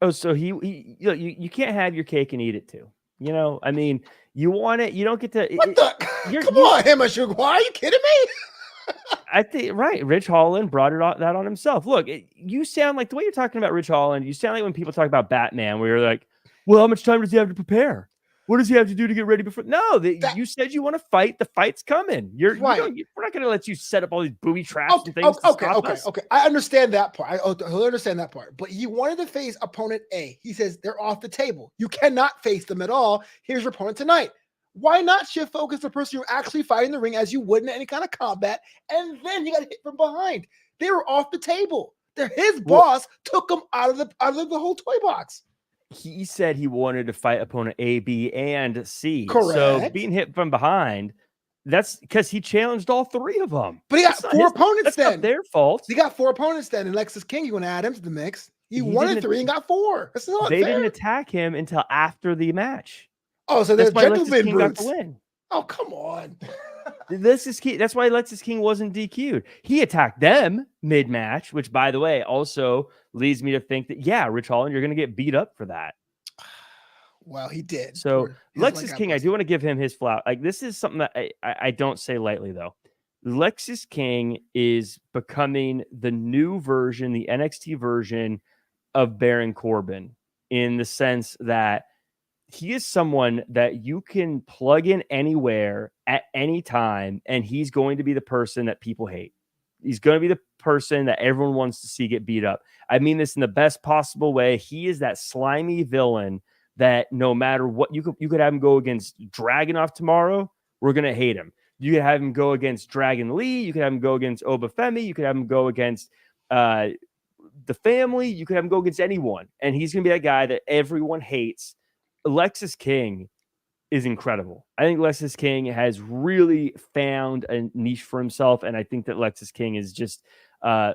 Oh, so you can't have your cake and eat it too. You know, I mean, you want it, you don't get to. What come on, Himashugwa, are you kidding me? I think right. Ridge Holland brought that on himself. Look, you sound like the way you're talking about Ridge Holland. You sound like when people talk about Batman, where you're like, "Well, how much time does he have to prepare? What does he have to do to get ready before?" No, you said you want to fight. The fight's coming. We're not going to let you set up all these booby traps and things. Okay. I understand that part. I understand that part. But he wanted to face opponent A. He says they're off the table. You cannot face them at all. Here's your opponent tonight. Why not shift focus the person you're actually fighting in the ring as you would in any kind of combat, and then you got hit from behind? They were off the table. His boss took them out of the whole toy box. He said he wanted to fight opponent A, B, and C. Correct. So being hit from behind, that's because he challenged all three of them. But he got four opponents then. Not their fault. He got four opponents then, and Lexus King, you want to add him to the mix. He wanted three and got four. That's not They fair. didn't attack him until after the match. Oh, so that's why Lexus King got the win. Oh, come on. This is key. That's why Lexus King wasn't DQ'd. He attacked them mid-match, which, by the way, also leads me to think that, yeah, Ridge Holland, you're going to get beat up for that. Well, he did. So Lexus King, I do want to give him his flout. Like, this is something that I don't say lightly, though. Lexus King is becoming the new version, the NXT version of Baron Corbin, in the sense that he is someone that you can plug in anywhere at any time, and he's going to be the person that people hate. He's going to be the person that everyone wants to see get beat up. I mean this in the best possible way. He is that slimy villain that no matter what, you could have him go against Dragunov tomorrow, we're going to hate him. You could have him go against Dragon Lee. You could have him go against Oba Femi. You could have him go against the family. You could have him go against anyone. And he's going to be that guy that everyone hates. Lexus King is incredible. I think Lexus King has really found a niche for himself. And I think that Lexus King is just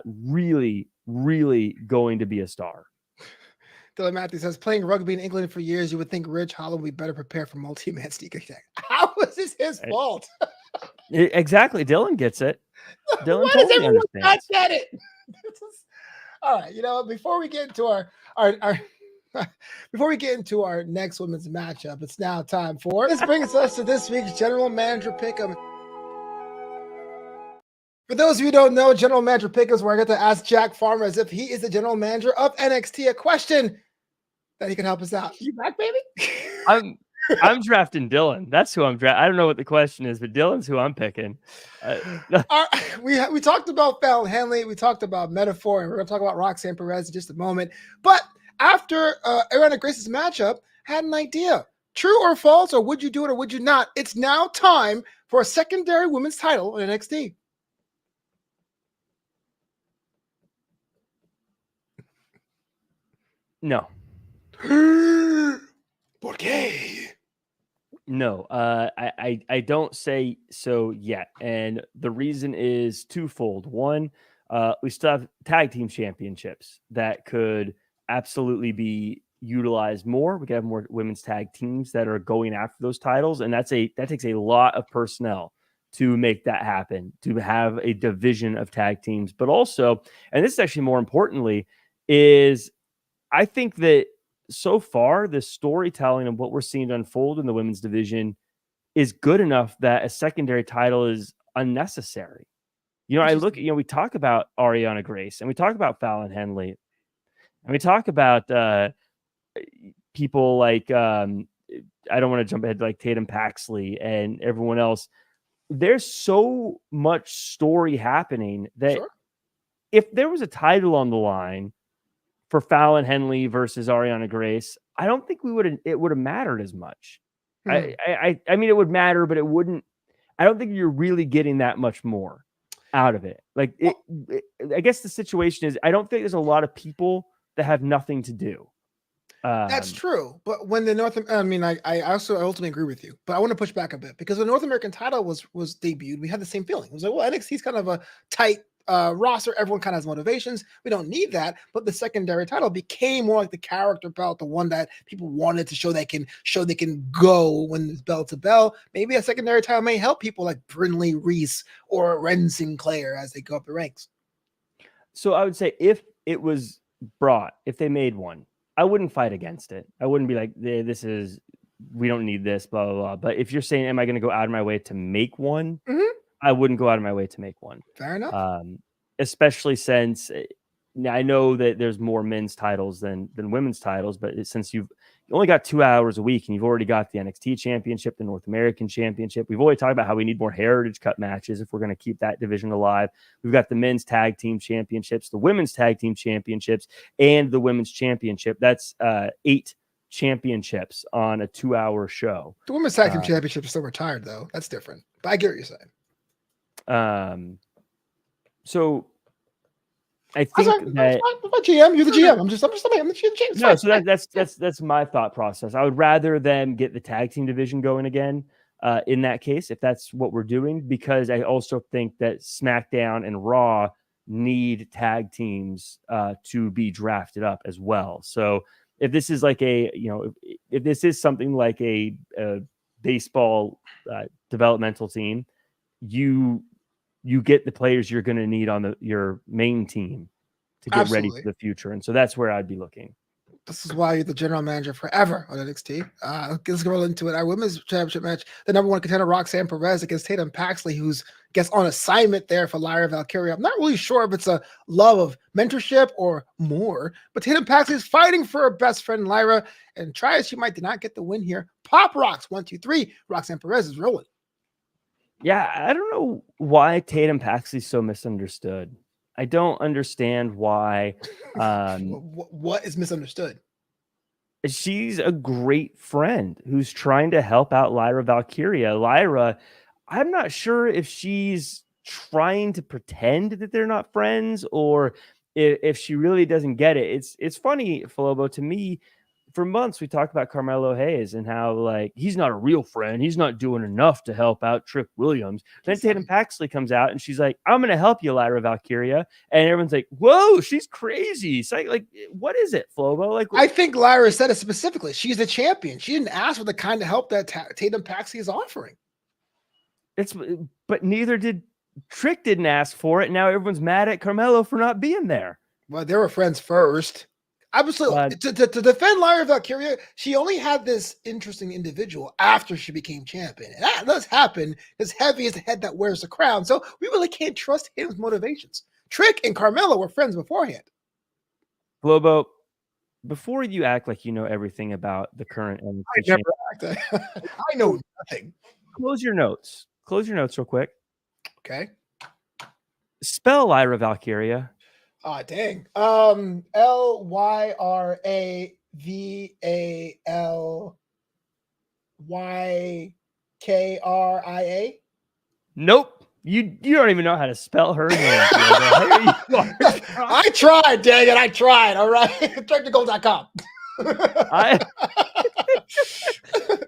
really, really going to be a star. Dylan Matthews says, playing rugby in England for years, you would think Ridge Holland would be better prepared for multi-man sneak attack. How was this his fault? Exactly. Dylan gets it. Dylan Why totally does everyone not understands. get it? All right, before we get into our before we get into our next women's matchup, it's now time for. This brings us to this week's General Manager Pick'em. For those of you who don't know, General Manager Pick'em is where I get to ask Jack Farmer, as if he is the general manager of NXT, a question that he can help us out. You back, baby? I'm drafting Dylan. That's who I'm drafting. I don't know what the question is, but Dylan's who I'm picking. We talked about Fallon Henley. We talked about Metaphor, and we're going to talk about Roxanne Perez in just a moment. But after Ariana Grace's matchup, I had an idea. True or false, or would you do it or would you not? It's now time for a secondary women's title in NXT. No. ¿Por qué? No, I don't say so yet. And the reason is twofold. One, we still have tag team championships that could absolutely be utilized more. We could have more women's tag teams that are going after those titles. And that takes a lot of personnel to make that happen, to have a division of tag teams. But also, and this is actually more importantly, is I think that so far, the storytelling of what we're seeing to unfold in the women's division is good enough that a secondary title is unnecessary. We talk about Ariana Grace and we talk about Fallon Henley and we talk about people like, I don't want to jump ahead, like Tatum Paxley and everyone else. There's so much story happening that if there was a title on the line for Fallon Henley versus Ariana Grace, I don't think it would have mattered as much. I mean, it would matter, but it wouldn't. I don't think you're really getting that much more out of it. Like, I guess the situation is, I don't think there's a lot of people that have nothing to do. That's true. But when the I also ultimately agree with you, but I want to push back a bit because when the North American title was debuted, we had the same feeling. It was like, well, NXT is kind of a tight roster, everyone kind of has motivations. We don't need that. But the secondary title became more like the character belt, the one that people wanted to show they can go when it's bell to bell. Maybe a secondary title may help people like Brinley Reese or Ren Sinclair as they go up the ranks. So I would say if it was brought, if they made one, I wouldn't fight against it. I wouldn't be like, we don't need this, blah, blah, blah. But if you're saying, am I going to go out of my way to make one? Mm-hmm. I wouldn't go out of my way to make one. Fair enough. Especially since I know that there's more men's titles than women's titles, but since you only got 2 hours a week and you've already got the NXT Championship, the North American Championship, we've always talked about how we need more Heritage Cup matches if we're going to keep that division alive. We've got the men's tag team championships, the women's tag team championships, and the women's championship. That's 8 championships on a 2-hour show. The women's tag team championship is still retired, though. That's different. But I get what you're saying. So I think that I'm a GM. You're the GM. I'm the GM. No, so that's my thought process. I would rather them get the tag team division going again. In that case, if that's what we're doing, because I also think that SmackDown and Raw need tag teams to be drafted up as well. So if this is like if this is something like a baseball developmental team, you get the players you're going to need on your main team to get ready for the future. And so that's where I'd be looking. This is why you're the general manager forever on NXT. Let's go into it. Our women's championship match, the number 1 contender, Roxanne Perez against Tatum Paxley, who's gets on assignment there for Lyra Valkyria. I'm not really sure if it's a love of mentorship or more, but Tatum Paxley is fighting for her best friend Lyra, and try as she might, did not get the win here. Pop rocks, 1, 2, 3. Roxanne Perez is rolling. Yeah, I don't know why Tatum Paxley's so misunderstood. I don't understand why. What is misunderstood? She's a great friend who's trying to help out Lyra Valkyria. Lyra, I'm not sure if she's trying to pretend that they're not friends or if she really doesn't get it. It's funny, Flobo, to me. For months, we talked about Carmelo Hayes and how, like, he's not a real friend. He's not doing enough to help out Trick Williams. Then Tatum Paxley comes out and she's like, I'm going to help you, Lyra Valkyria. And everyone's like, whoa, she's crazy. So, like, what is it, Flobo? Like, I think Lyra said it specifically. She's the champion. She didn't ask for the kind of help that Tatum Paxley is offering. But neither did Trick didn't ask for it. Now everyone's mad at Carmelo for not being there. Well, they were friends first. Absolutely. To defend Lyra Valkyria, she only had this interesting individual after she became champion. And that does happen because Heavy is the head that wears the crown. So we really can't trust his motivations. Trick and Carmelo were friends beforehand. Flobo, before you act like you know everything about the current NXT, I never act. I know nothing. Close your notes. Close your notes real quick. Okay. Spell Lyra Valkyria. Ah, dang. LYRAVALYKRIA. Nope. You don't even know how to spell her name. I tried, dang it. I tried. All right. Technical.com.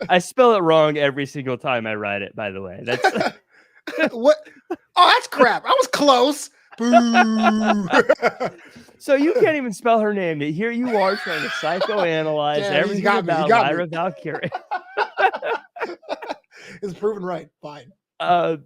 I spell it wrong every single time I write it, by the way. That's what? Oh, that's crap. I was close. Boo. So you can't even spell her name. Here you are trying to psychoanalyze everything about Lyra Valkyria. It's proven right. Fine. But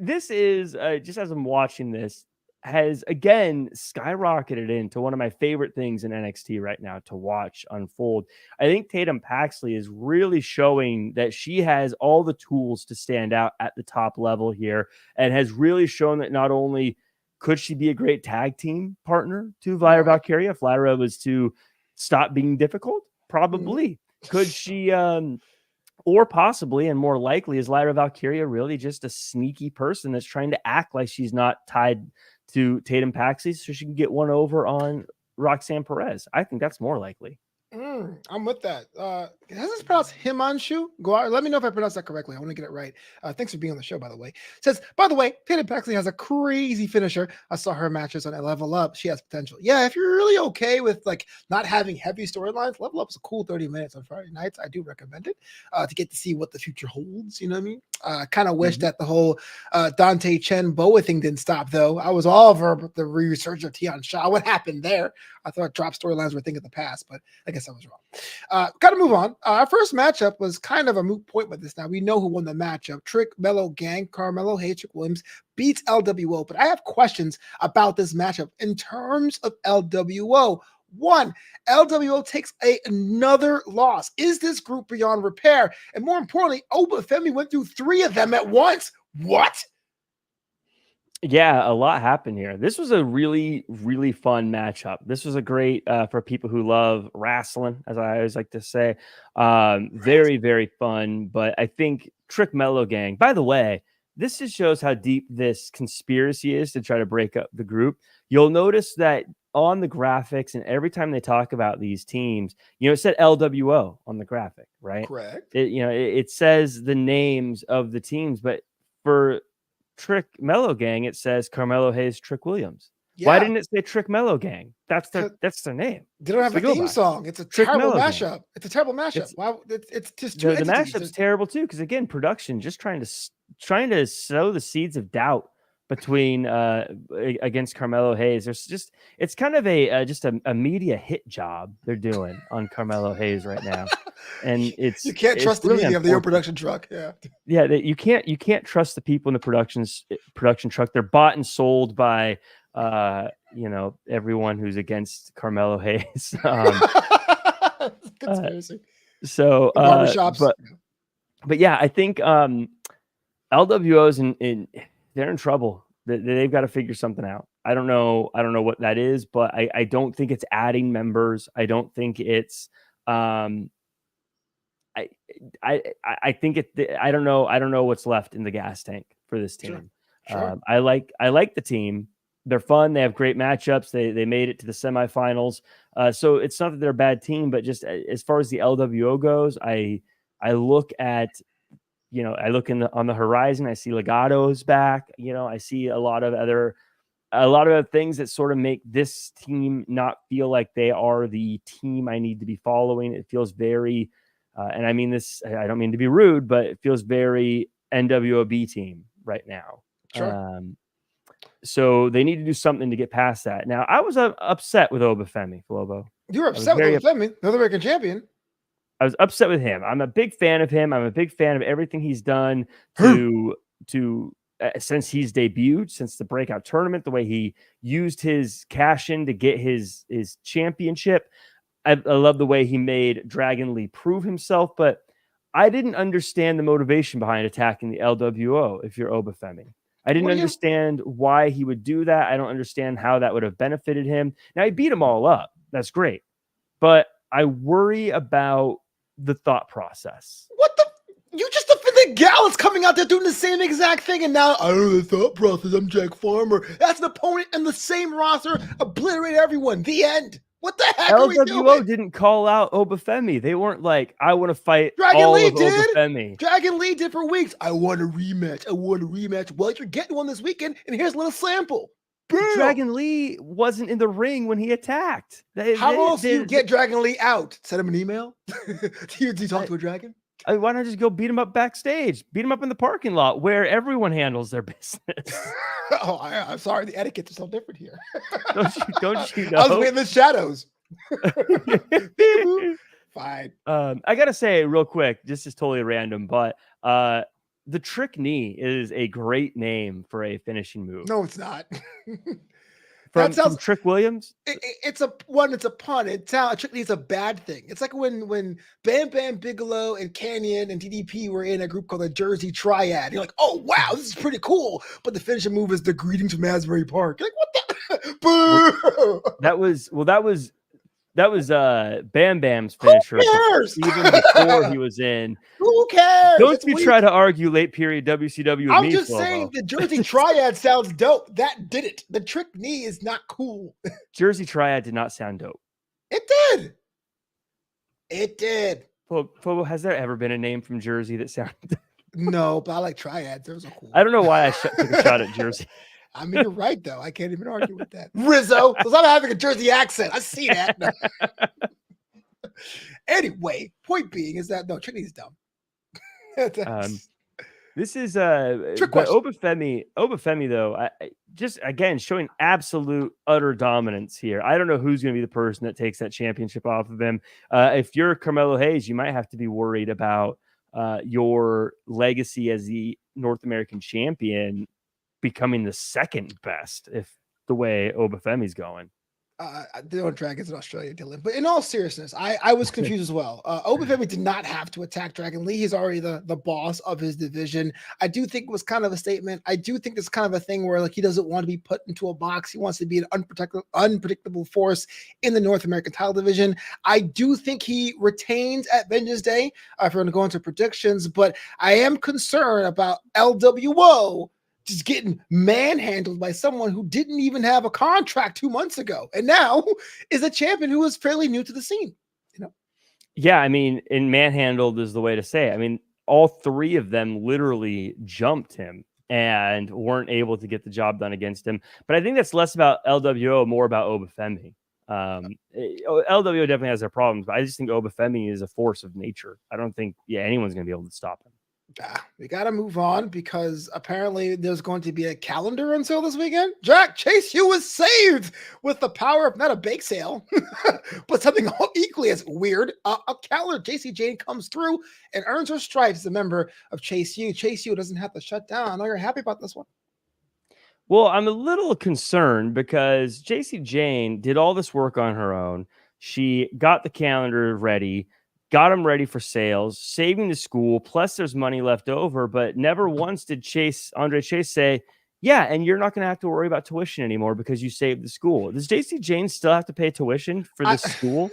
this is just as I'm watching this, has again skyrocketed into one of my favorite things in NXT right now to watch unfold. I think Tatum Paxley is really showing that she has all the tools to stand out at the top level here, and has really shown that not only could she be a great tag team partner to Lyra Valkyria if Lyra was to stop being difficult, probably. Could she or possibly, and more likely, is Lyra Valkyria really just a sneaky person that's trying to act like she's not tied to Tatum Paxley so she can get one over on Roxanne Perez? I think that's more likely. I'm with that. Has this pronounced Himanshu? Let me know if I pronounced that correctly. I want to get it right. Thanks for being on the show, by the way. Says, by the way, Tatum Paxley has a crazy finisher. I saw her matches on Level Up. She has potential. Yeah, if you're really okay with like not having heavy storylines, Level Up is a cool 30 minutes on Friday nights. I do recommend it to get to see what the future holds. You know what I mean? I kind of wish that the whole Dante Chen Boa thing didn't stop, though. I was all over the resurgence of Tian Sha. What happened there? I thought drop storylines were a thing of the past, but I guess I was wrong. Got to move on. Our first matchup was kind of a moot point with this. Now we know who won the matchup. Trick, Melo, Gang, Carmelo Hayes, Trick Williams beats LWO, but I have questions about this matchup in terms of LWO. One, LWO takes another loss. Is this group beyond repair? And more importantly, Oba Femi went through 3 of them at once. What? Yeah, a lot happened here. This was a really, really fun matchup. This was a great for people who love wrestling, as I always like to say. Very, very fun. But I think Trick Melo Gang, by the way, this just shows how deep this conspiracy is to try to break up the group. You'll notice that on the graphics, and every time they talk about these teams, it said LWO on the graphic, right? Correct. It says the names of the teams, but for Trick Melo Gang, it says Carmelo Hayes, Trick Williams. Yeah. Why didn't it say Trick Melo Gang? That's their name. They don't have a theme song. It's a terrible mashup. It's a terrible mashup. It's just the mashup's terrible too, because again, production just trying to sow the seeds of doubt between against Carmelo Hayes. It's kind of a media hit job they're doing on Carmelo Hayes right now, and you can't trust the media of the production truck. Yeah, you can't trust the people in the production truck. They're bought and sold by everyone who's against Carmelo Hayes. Conspiracy. So barbershops, but yeah, I think LWO's they're in trouble. They've got to figure something out. I don't know what that is, but I don't think it's adding members. I don't think it's I think I don't know what's left in the gas tank for this team. Sure. I like the team. They're fun. They have great matchups. They made it to the semifinals. So it's not that they're a bad team, but just as far as the LWO goes, I look at I look on the horizon. I see Legato's back. I see a lot of other things that sort of make this team not feel like they are the team I need to be following. It feels very, and I mean this, I don't mean to be rude, but it feels very NWOB team right now. Sure. So they need to do something to get past that. Now, I was upset with Oba Femi, Flobo. You were upset with Oba Femi, North American champion. I was upset with him. I'm a big fan of him. I'm a big fan of everything he's done to since he's debuted, since the breakout tournament, the way he used his cash in to get his championship. I love the way he made Dragon Lee prove himself, but I didn't understand the motivation behind attacking the LWO if you're Oba Femi. I didn't understand why he would do that. I don't understand how that would have benefited him. Now, he beat them all up. That's great. But I worry about the thought process. What the? You just defended Gallus coming out there doing the same exact thing, and now I don't know the thought process. I'm Jack Farmer. That's an opponent in the same roster. Obliterate everyone. The end. What the heck are we doing? LWO didn't call out Oba Femi. They weren't like, I want to fight Dragon Lee did. Oba Femi. Dragon Lee did for weeks. I want a rematch. Well, you're getting one this weekend, and here's a little sample. Boom. Dragon Lee wasn't in the ring when he attacked. How else do you get Dragon Lee out? Send him an email? Do you talk to a dragon? Why not just go beat him up backstage? Beat him up in the parking lot where everyone handles their business. I'm sorry. The etiquette is so different here. Don't you know? I was waiting in the shadows. Fine. I got to say real quick, this is totally random, but the trick knee is a great name for a finishing move. No, it's not. From Trick Williams? It's a pun. A trick knee is a bad thing. It's like when Bam Bam Bigelow and Canyon and DDP were in a group called the Jersey Triad. You're like, oh, wow, this is pretty cool. But the finishing move is the greetings from Asbury Park. You're like, what the? Boo! That was Bam Bam's finisher. Who cares? Even before he was in. Who cares? Don't you try to argue late period WCW with I'm just saying the Jersey Triad sounds dope. That did it. The trick knee is not cool. Jersey Triad did not sound dope. It did. It did. Flobo, has there ever been a name from Jersey that sounded? No, but I like triads. Those are cool. I don't know why I took a shot at Jersey. I mean, you're right, though. I can't even argue with that. Rizzo. So I'm having a Jersey accent. I see that. No. Anyway, point being is that, no, Trinity's dumb. This is Trick but question. Oba Femi though, I just again showing absolute utter dominance here. I don't know who's going to be the person that takes that championship off of him. If you're Carmelo Hayes, you might have to be worried about your legacy as the North American champion becoming the second best if the way Oba Femi's going. They don't Dragons in Australia, Dylan. But in all seriousness, I was confused as well. Oba Femi did not have to attack Dragon Lee. He's already the boss of his division. I do think it was kind of a statement. I do think it's kind of a thing where like he doesn't want to be put into a box. He wants to be an unpredictable force in the North American title division. I do think he retains at Vengeance Day. If we're going to go into predictions, but I am concerned about LWO just getting manhandled by someone who didn't even have a contract 2 months ago and now is a champion who is fairly new to the scene. You know? Yeah, I mean, and manhandled is the way to say it. I mean, all three of them literally jumped him and weren't able to get the job done against him. But I think that's less about LWO, more about Oba Femi. LWO definitely has their problems, but I just think Oba Femi is a force of nature. I don't think anyone's going to be able to stop him. We got to move on because apparently there's going to be a calendar until this weekend. Jack, Chase U was saved with the power of not a bake sale, but something equally as weird. A calendar. JC Jane comes through and earns her stripes as a member of Chase U. Chase U doesn't have to shut down. I know you're happy about this one. Well, I'm a little concerned because JC Jane did all this work on her own. She got the calendar ready, got them ready for sales, saving the school, plus there's money left over, but never once did Andre Chase say, yeah, and you're not going to have to worry about tuition anymore because you saved the school. Does JC Jane still have to pay tuition for this school?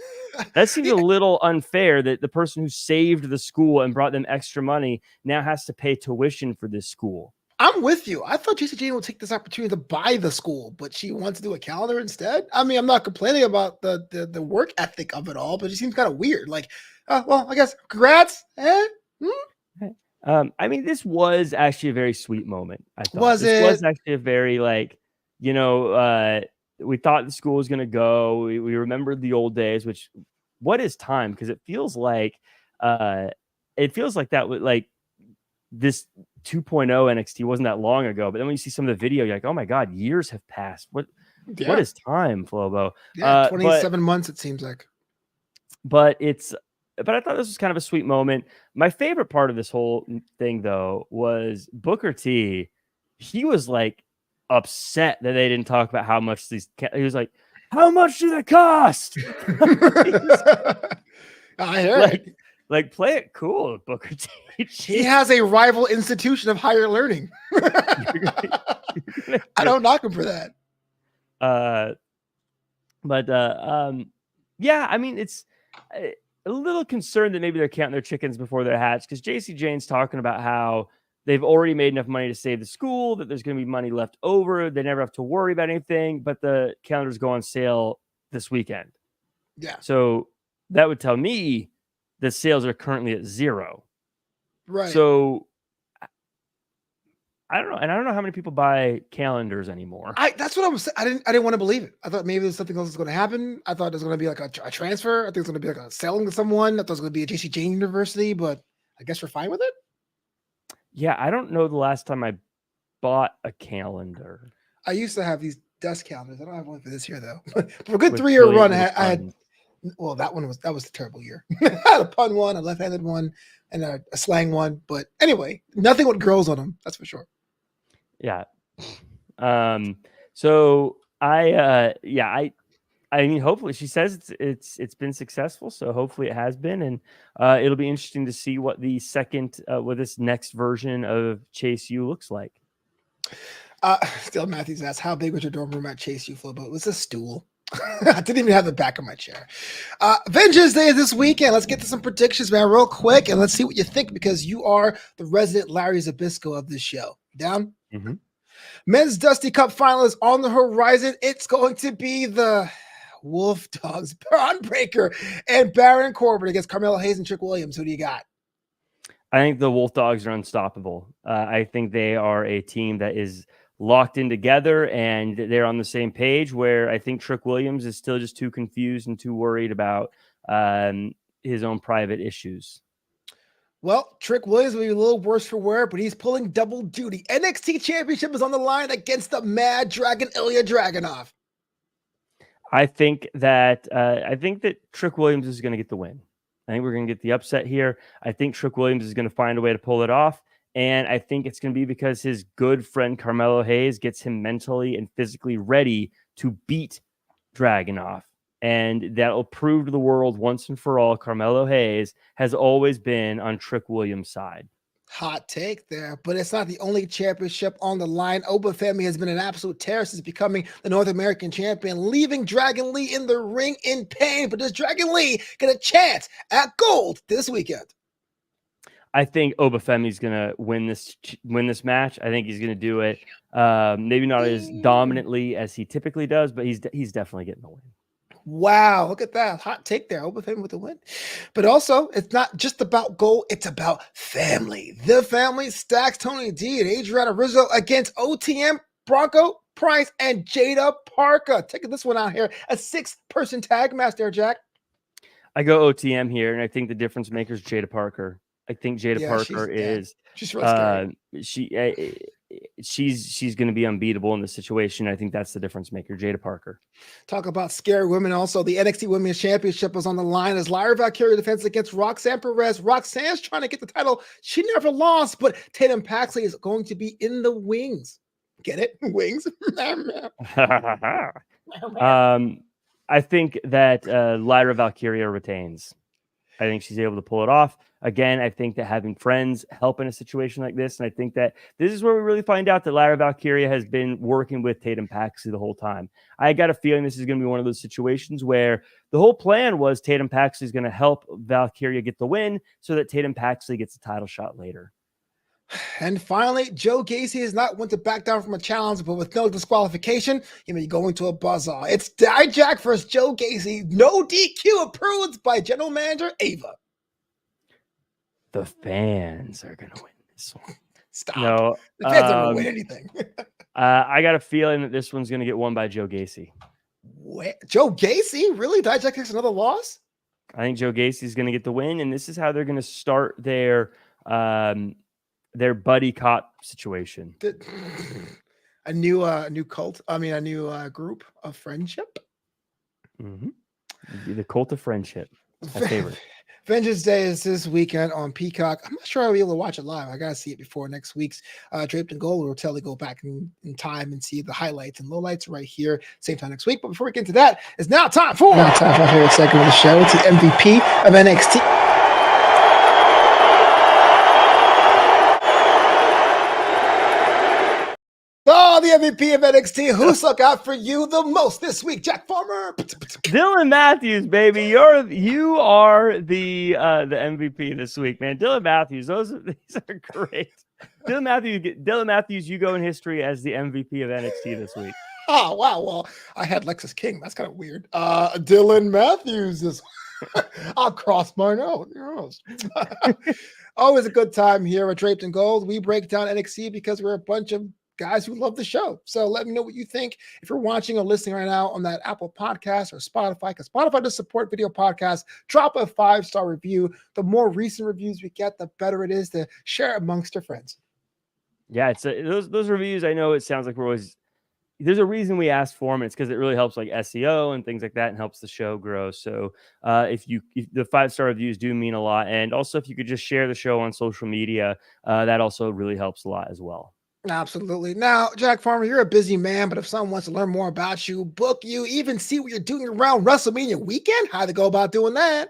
That seems a little unfair that the person who saved the school and brought them extra money now has to pay tuition for this school. I'm with you. I thought JC Jane would take this opportunity to buy the school, but she wants to do a calendar instead. I mean, I'm not complaining about the work ethic of it all, but it seems kind of weird. Like, well, I guess congrats. I mean, this was actually a very sweet moment. I thought was actually a very we thought the school was going to go. We remembered the old days, which what is time? Because it feels like that would like this 2.0 NXT wasn't that long ago. But then when you see some of the video, you're like, oh my God, years have passed. What is time, Flobo? Yeah, 27 months, it seems like. But I thought this was kind of a sweet moment. My favorite part of this whole thing, though, was Booker T. He was like upset that they didn't talk about how much he was like, how much do they cost? I heard. Like, play it cool, Booker T. He has a rival institution of higher learning. I don't knock him for that. Yeah, I mean, it's a little concerned that maybe they're counting their chickens before they're hatched because JC Jane's talking about how they've already made enough money to save the school, that there's going to be money left over. They never have to worry about anything, but the calendars go on sale this weekend. Yeah. So that would tell me that sales are currently at 0. Right. So I don't know. And I don't know how many people buy calendars anymore. That's what I was saying. I didn't want to believe it. I thought maybe there's something else that's going to happen. I thought there's going to be like a transfer. I think it's going to be like a selling to someone. I thought it was going to be a JC Jane University, but I guess we're fine with it. Yeah. I don't know the last time I bought a calendar. I used to have these desk calendars. I don't have one for this year though. But for a good 3-year run, I had, well, that was a terrible year. I had a pun one, a left-handed one, and a slang one. But anyway, nothing with girls on them. That's for sure. Yeah. So I mean, hopefully she says it's been successful. So hopefully it has been, and it'll be interesting to see what the second, what this next version of Chase U looks like. Still Matthews asks, how big was your dorm room at Chase U, Flobo? It was a stool. I didn't even have the back of my chair. Vengeance Day this weekend. Let's get to some predictions, man, real quick, and let's see what you think because you are the resident Larry Zbyszko of this show. Down? Mm-hmm. Men's Dusty Cup final is on the horizon. It's going to be the Wolf Dogs, Braun Breaker, and Baron Corbin against Carmelo Hayes and Trick Williams. Who do you got? I think the Wolf Dogs are unstoppable. I think they are a team that is locked in together and they're on the same page, where I think Trick Williams is still just too confused and too worried about his own private issues. Well, Trick Williams will be a little worse for wear, but he's pulling double duty. NXT Championship is on the line against the Mad Dragon, Ilya Dragunov. I think that Trick Williams is going to get the win. I think we're going to get the upset here. I think Trick Williams is going to find a way to pull it off. And I think it's going to be because his good friend Carmelo Hayes gets him mentally and physically ready to beat Dragunov. And that'll prove to the world once and for all, Carmelo Hayes has always been on Trick Williams' side. Hot take there, but it's not the only championship on the line. Oba Femi has been an absolute terror since becoming the North American champion, leaving Dragon Lee in the ring in pain. But does Dragon Lee get a chance at gold this weekend? I think Oba Femi's going to win this match. I think he's going to do it maybe not as dominantly as he typically does, but he's definitely getting the win. Wow, look at that. Hot take there. Oba Femi with the win. But also, it's not just about goal, it's about family. The family stacks Tony D and Adriana Rizzo against OTM, Bronco, Price, and Jada Parker. Taking this one out here. A 6-person tag match there, Jack. I go OTM here, and I think the difference maker is Jada Parker. I think Jada Parker she's really scary. She's going to be unbeatable in this situation. I think that's the difference maker, Jada Parker. Talk about scary women. Also, the NXT Women's Championship is on the line as Lyra Valkyria defends against Roxanne Perez. Roxanne's trying to get the title. She never lost, but Tatum Paxley is going to be in the wings. Get it? Wings. I think that Lyra Valkyria retains. I think she's able to pull it off. Again, I think that having friends help in a situation like this. And I think that this is where we really find out that Lyra Valkyria has been working with Tatum Paxley the whole time. I got a feeling this is going to be one of those situations where the whole plan was Tatum Paxley is going to help Valkyria get the win so that Tatum Paxley gets a title shot later. And finally, Joe Gacy is not one to back down from a challenge, but with no disqualification, you may go into a buzzsaw. It's Dijak versus Joe Gacy. No DQ approved by General Manager Ava. The fans are going to win this one. Stop. No, the fans don't win anything. I got a feeling that this one's going to get won by Joe Gacy. What? Joe Gacy? Really? Dijak takes another loss? I think Joe Gacy is going to get the win, and this is how they're going to start their buddy cop situation. A new cult. I mean, a new group of friendship. Mm-hmm. The cult of friendship. My favorite. Vengeance Day is this weekend on Peacock. I'm not sure I'll be able to watch it live. I got to see it before next week's Draped in Gold. We'll tell you go back in time and see the highlights and lowlights right here, same time next week. But before we get into that, it's now time for my favorite segment of the show. It's the MVP of NXT. Oh, the MVP of NXT. Who stuck out for you the most this week, Jack Farmer? Dylan Matthews, baby. You are the MVP this week, man. Dylan Matthews. These are great. Dylan Matthews, you go in history as the MVP of NXT this week. Oh, wow. Well, I had Lexus King. That's kind of weird. Dylan Matthews is I'll cross my note. Always a good time here at Draped in Gold. We break down NXT because we're a bunch of guys who love the show. So let me know what you think. If you're watching or listening right now on that Apple podcast or Spotify, because Spotify does support video podcasts, drop a 5-star review. The more recent reviews we get, the better it is to share amongst your friends. Yeah, it's those reviews. I know it sounds like there's a reason we ask for them. It's because it really helps like SEO and things like that and helps the show grow. So if the 5-star reviews do mean a lot. And also if you could just share the show on social media, that also really helps a lot as well. Absolutely. Now, Jack Farmer, you're a busy man, but if someone wants to learn more about you, book you, even see what you're doing around WrestleMania weekend, how to go about doing that?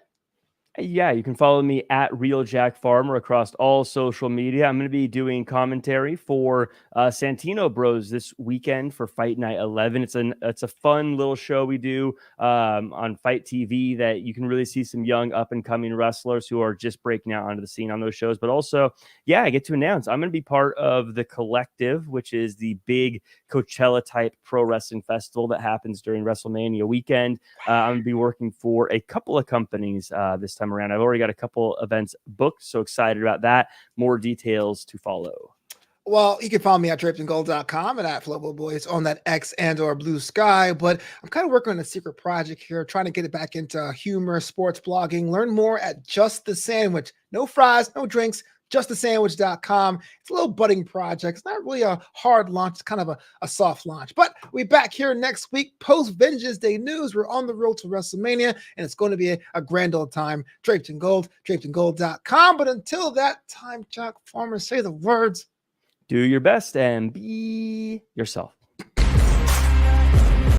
Yeah, you can follow me at Real Jack Farmer across all social media. I'm going to be doing commentary for Santino Bros this weekend for Fight Night 11. It's a fun little show we do on Fight TV that you can really see some young up and coming wrestlers who are just breaking out onto the scene on those shows. But also, yeah, I get to announce I'm going to be part of the Collective, which is the big Coachella type pro wrestling festival that happens during WrestleMania weekend. I'm going to be working for a couple of companies this time around. I've already got a couple events booked, so excited about that. More details to follow. Well, you can follow me at drapedandgold.com and at Flobo Boyce on that X and or Blue Sky. But I'm kind of working on a secret project here, trying to get it back into humor, sports blogging. Learn more at Just the Sandwich. No fries, no drinks, justthesandwich.com. It's a little budding project. It's not really a hard launch. It's kind of a soft launch. But we're back here next week, post Vengeance Day news. We're on the road to WrestleMania, and it's going to be a grand old time. Draped in Gold, drapedandgold.com. But until that time, Jack Farmer, say the words. Do your best and be yourself.